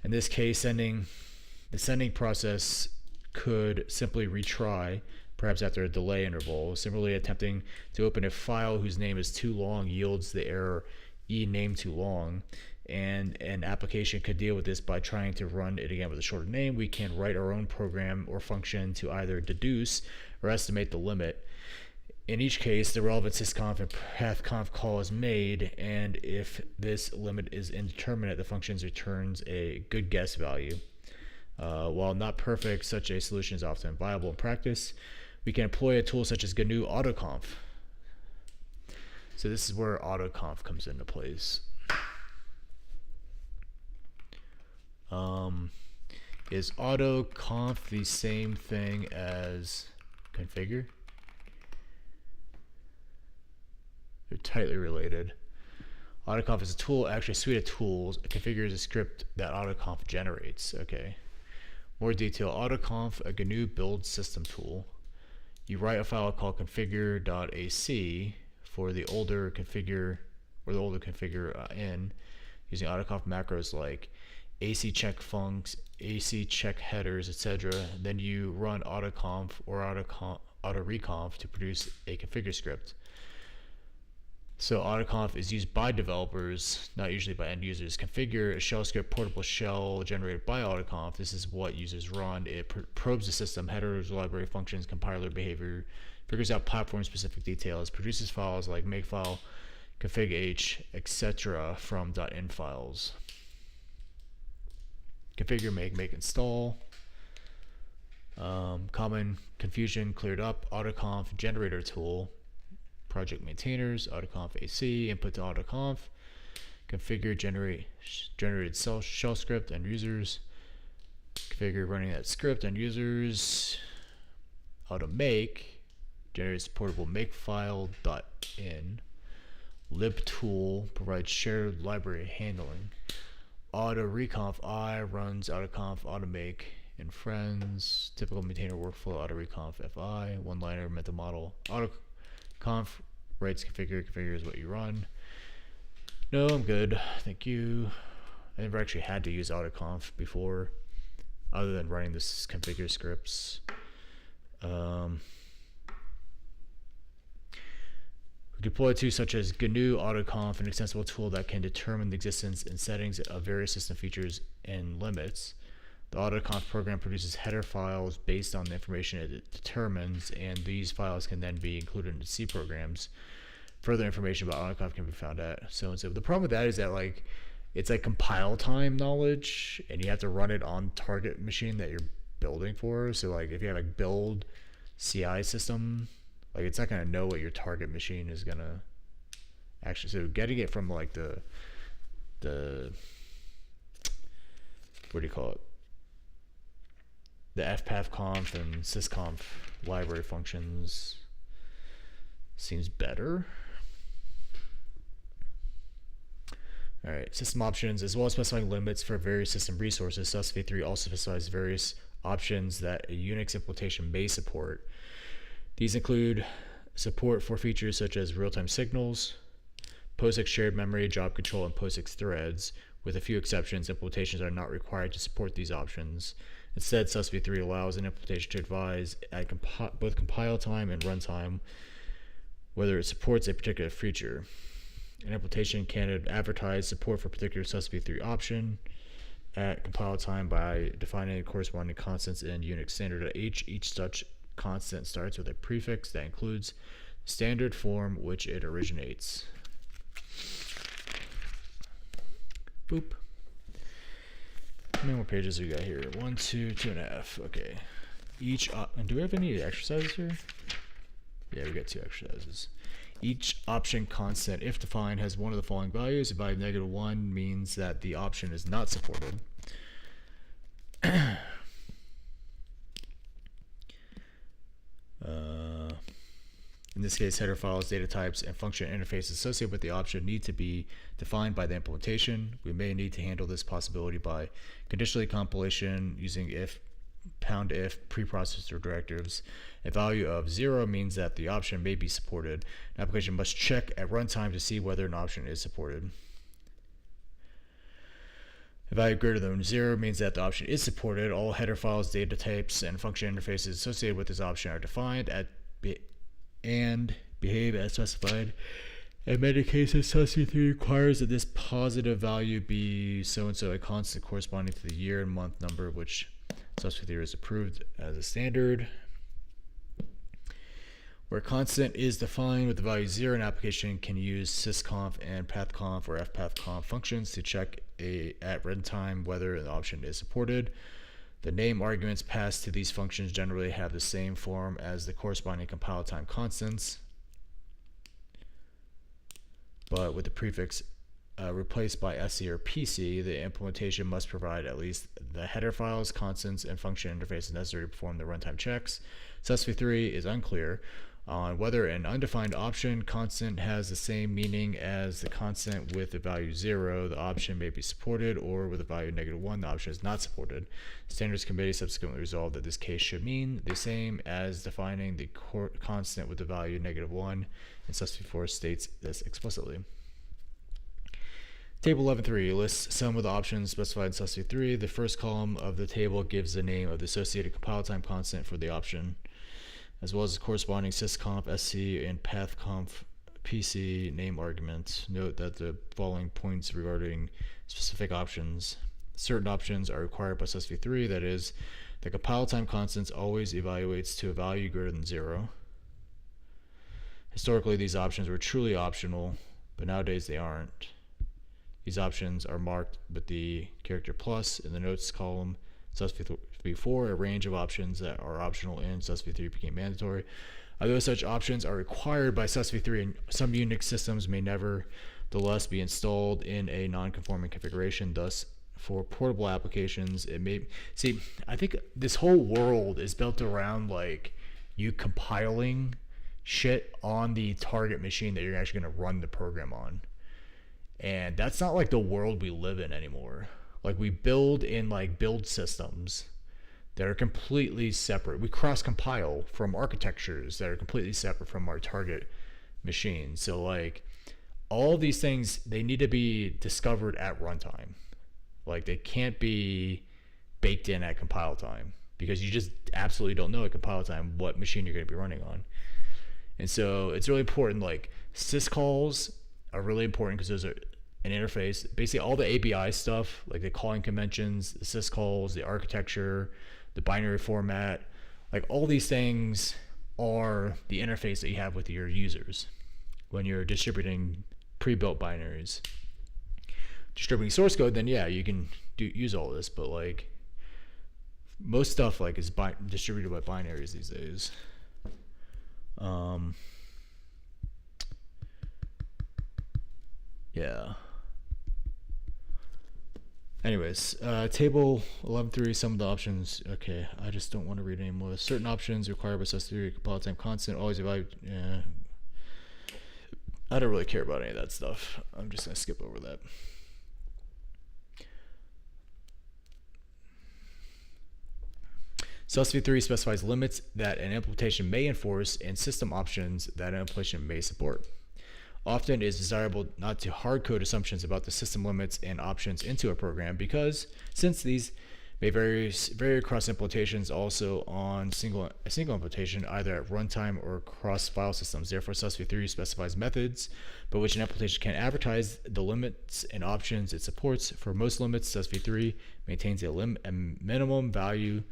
In this case, the sending process could simply retry, perhaps after a delay interval. Similarly, attempting to open a file whose name is too long yields the error E name too long, and an application could deal with this by trying to run it again with a shorter name. We can write our own program or function to either deduce or estimate the limit. In each case, the relevant sysconf and pathconf call is made, and if this limit is indeterminate, the function returns a good guess value. While not perfect, such a solution is often viable in practice. We can employ a tool such as GNU autoconf. So this is where autoconf comes into place. Is autoconf the same thing as configure? They're tightly related. Autoconf is a tool, actually a suite of tools. Configure is a script that autoconf generates. Okay. More detail. Autoconf, a GNU build system tool. You write a file called configure.ac for the older configure in using autoconf macros like AC check funcs, AC check headers, etc. Then you run autoconf or autoreconf to produce a configure script. So autoconf is used by developers, not usually by end users. Configure, a shell script, portable shell generated by autoconf. This is what users run. It probes the system, headers, library functions, compiler behavior, figures out platform-specific details, produces files like makefile, config.h, etc. from .in files. Configure, make install. Common confusion cleared up. Autoconf generator tool. Project maintainers, autoconf AC, input to autoconf, configure generated shell script, end users, configure running that script, end users, automake, generates portable makefile.in, libtool provides shared library handling, autoreconf I runs autoconf automake in friends, typical maintainer workflow autoreconf fi, one-liner method model, autoconf writes configure is what you run. No, I'm good, thank you. I never actually had to use autoconf before, other than running this configure scripts. We deploy tools such as GNU autoconf, an extensible tool that can determine the existence and settings of various system features and limits. The autoconf program produces header files based on the information it determines, and these files can then be included in C programs. Further information about autoconf can be found at so and so. The problem with that is that, like, it's like compile time knowledge, and you have to run it on target machine that you're building for. So like if you have like build CI system, like it's not gonna know what your target machine is gonna actually. So getting it from like the what do you call it? The fpathconf and sysconf library functions seems better. All right, system options, as well as specifying limits for various system resources. SUS v3 also specifies various options that a Unix implementation may support. These include support for features such as real-time signals, POSIX shared memory, job control, and POSIX threads. With a few exceptions, implementations are not required to support these options. Instead, SUS v3 allows an implementation to advise at both compile time and runtime whether it supports a particular feature. An implementation can advertise support for a particular SUS v3 option at compile time by defining the corresponding constants in Unix standard H. Each such constant starts with a prefix that includes the standard form which it originates. Boop. How many more pages we got here? 1, 2, 2.5. Okay. And do we have any exercises here? Yeah, we got 2 exercises. Each option constant, if defined, has one of the following values. A value of -1 means that the option is not supported. In this case, header files, data types, and function interfaces associated with the option need to be defined by the implementation. We may need to handle this possibility by conditionally compilation using if, #if, preprocessor directives. A value of 0 means that the option may be supported. An application must check at runtime to see whether an option is supported. A value greater than 0 means that the option is supported. All header files, data types, and function interfaces associated with this option are defined and behave as specified. In many cases, SUS v3 requires that this positive value be so-and-so, a constant corresponding to the year and month number which SUS v3 is approved as a standard. Where constant is defined with the value 0, an application can use sysconf and pathconf or fpathconf functions to check at runtime whether an option is supported. The name arguments passed to these functions generally have the same form as the corresponding compile time constants, but with the prefix replaced by SC or PC, the implementation must provide at least the header files, constants, and function interfaces necessary to perform the runtime checks. SUS v3 is unclear on whether an undefined option constant has the same meaning as the constant with the value 0, the option may be supported, or with a value -1, the option is not supported. Standards Committee subsequently resolved that this case should mean the same as defining the constant with the value -1, and SUS v4 states this explicitly. Table 11.3 lists some of the options specified in SUS v3. The first column of the table gives the name of the associated compile time constant for the option, as well as the corresponding sysconf, SC, and pathconf PC name arguments. Note that the following points regarding specific options. Certain options are required by SUS v3, that is, the compile time constants always evaluates to a value greater than 0. Historically, these options were truly optional, but nowadays they aren't. These options are marked with the character plus in the notes column. SUS v4, a range of options that are optional in SUS v3 became mandatory. Although such options are required by SUS v3, some Unix systems may nevertheless be installed in a non-conforming configuration. Thus, for portable applications, it may... See, I think this whole world is built around like you compiling shit on the target machine that you're actually going to run the program on. And that's not like the world we live in anymore. Like we build in like build systems that are completely separate. We cross compile from architectures that are completely separate from our target machine. So like all these things, they need to be discovered at runtime. Like they can't be baked in at compile time because you just absolutely don't know at compile time what machine you're going to be running on. And so it's really important. Like syscalls are really important because those are an interface. Basically all the API stuff, like the calling conventions, the syscalls, the architecture, the binary format, like all these things are the interface that you have with your users when you're distributing pre-built binaries. distributing source code, then yeah, you can use all this. But like most stuff like is distributed by binaries these days. Yeah. Anyways, table 11.3, some of the options. Okay, I just don't want to read anymore. Certain options required by sus3 compile time constant, always evaluate. Yeah. I don't really care about any of that stuff. I'm just going to skip over that. sus3 specifies limits that an implementation may enforce and system options that an implementation may support. Often it is desirable not to hard code assumptions about the system limits and options into a program because since these may vary across implementations, also on a single implementation, either at runtime or across file systems. Therefore, sus3 specifies methods by which an implementation can advertise the limits and options it supports. For most limits, sus3 maintains a minimum value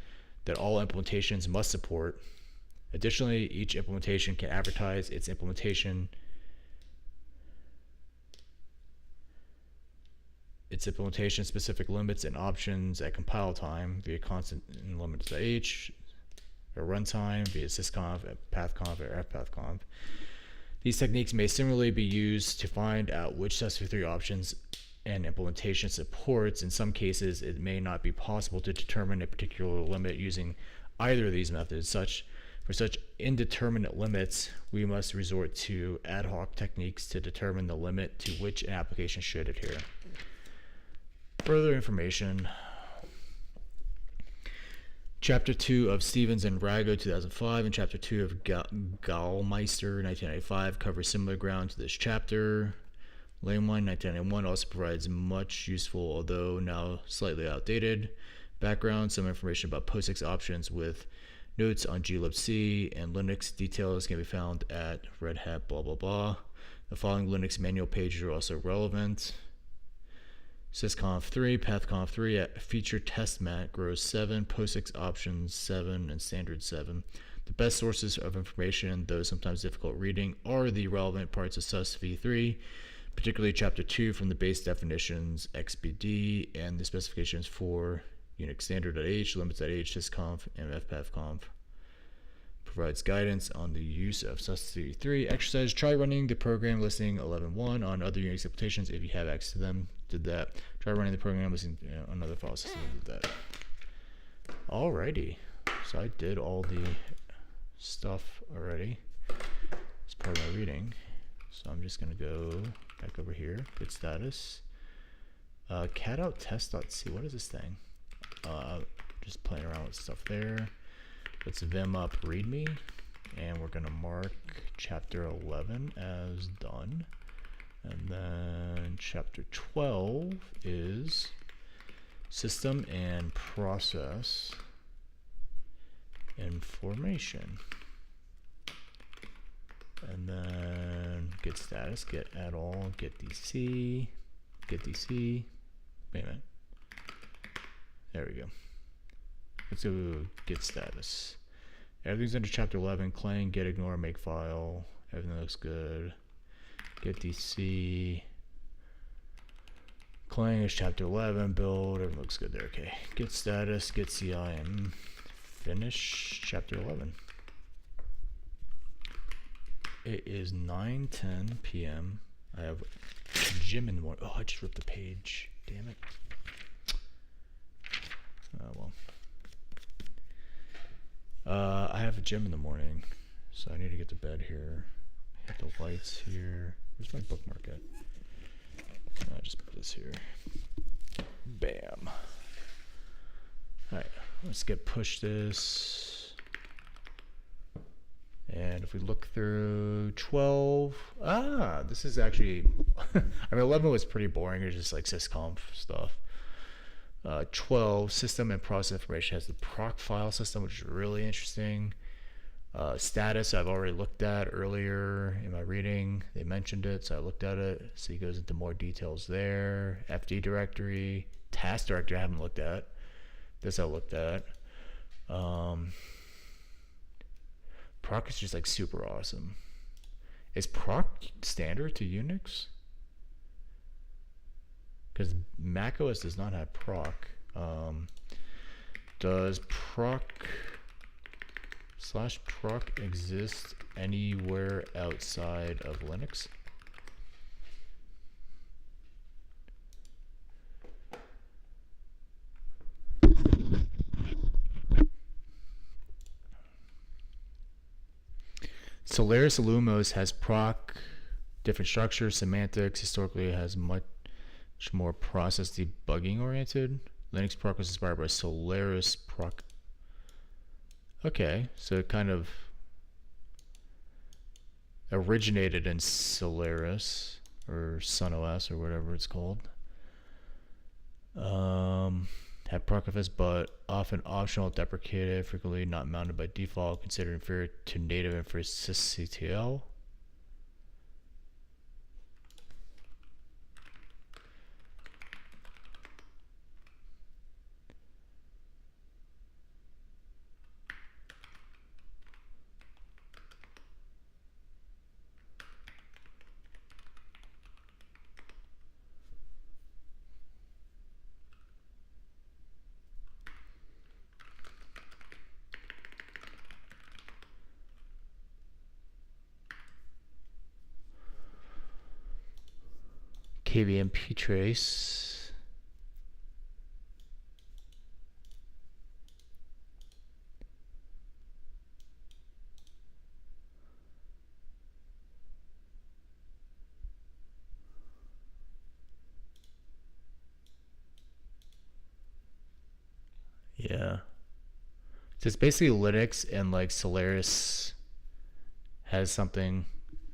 that all implementations must support. Additionally, each implementation can advertise its implementation specific limits and options at compile time via constant limit.h or runtime via sysconf, pathconf, or fpathconf. These techniques may similarly be used to find out which sus3 options and implementation supports. In some cases, it may not be possible to determine a particular limit using either of these methods. For such indeterminate limits, we must resort to ad hoc techniques to determine the limit to which an application should adhere. Further information. Chapter 2 of Stevens and Rago, 2005, and Chapter 2 of Gallmeister, 1995, cover similar ground to this chapter. Lamewine, 1991, also provides much useful, although now slightly outdated, background, some information about POSIX options with notes on glibc and Linux. Details can be found at Red Hat, blah, blah, blah. The following Linux manual pages are also relevant. sysconf 3, pathconf 3, at feature test mat, grows 7, POSIX options 7, and standard 7. The best sources of information, though sometimes difficult reading, are the relevant parts of sus3, particularly chapter 2 from the base definitions, XBD, and the specifications for Unix standard.h, limits.h, sysconf, and fpathconf. Provides guidance on the use of sus3. Exercise, try running the program listing 11.1 on other Unix implementations if you have access to them. Did that. Try running the program listing on other file systems. Did that. Alrighty. So I did all the stuff already as part of my reading. So I'm just going to go back over here. Good status. Catout test.c. What is this thing? Just playing around with stuff there. Let's vim up readme, and we're going to mark chapter 11 as done. And then chapter 12 is system and process information. And then get status, get add all, get DC. Wait a minute. There we go. Let's go get status. Everything's under chapter 11. Clang, get, ignore, make file. Everything looks good. Get DC. Clang is chapter 11. Build, everything looks good there. Okay. Get status, get CI, and finish chapter 11. It is 9:10 p.m. I have gym in the morning. Oh, I just ripped the page. Damn it. Oh, well. I have a gym in the morning, so I need to get to bed here. Hit the lights here. Where's my bookmark at? I'll just put this here. Bam. Alright, let's push this. And if we look through 12, this is actually, I mean, 11 was pretty boring. It was just like sysconf stuff. 12, system and process information, has the proc file system, which is really interesting. Status, I've already looked at earlier in my reading. They mentioned it, so I looked at it. So he goes into more details there. FD directory, task directory, I haven't looked at. This I looked at. Proc is just like super awesome. Is proc standard to Unix? because macOS does not have proc. Does proc/proc exist anywhere outside of Linux? Solaris Illumos has proc, different structure, semantics. Historically, it has much more process debugging oriented. Linux proc was inspired by Solaris proc. Okay, so it kind of originated in Solaris or SunOS or whatever it's called. Have procfs, but often optional, deprecated, frequently not mounted by default, considered inferior to native and for sysctl. KVMP trace. Yeah. So it's basically Linux and like Solaris has something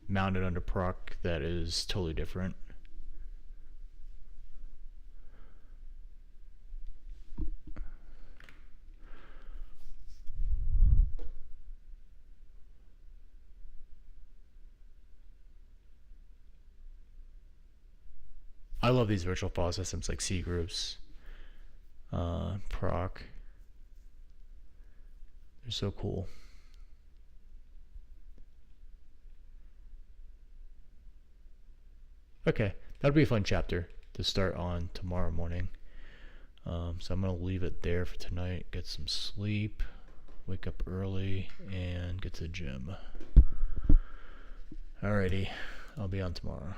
mounted under proc that is totally different. I love these virtual file systems like C groups, proc. They're so cool. Okay, that'll be a fun chapter to start on tomorrow morning. So I'm going to leave it there for tonight, get some sleep, wake up early, and get to the gym. Alrighty, I'll be on tomorrow.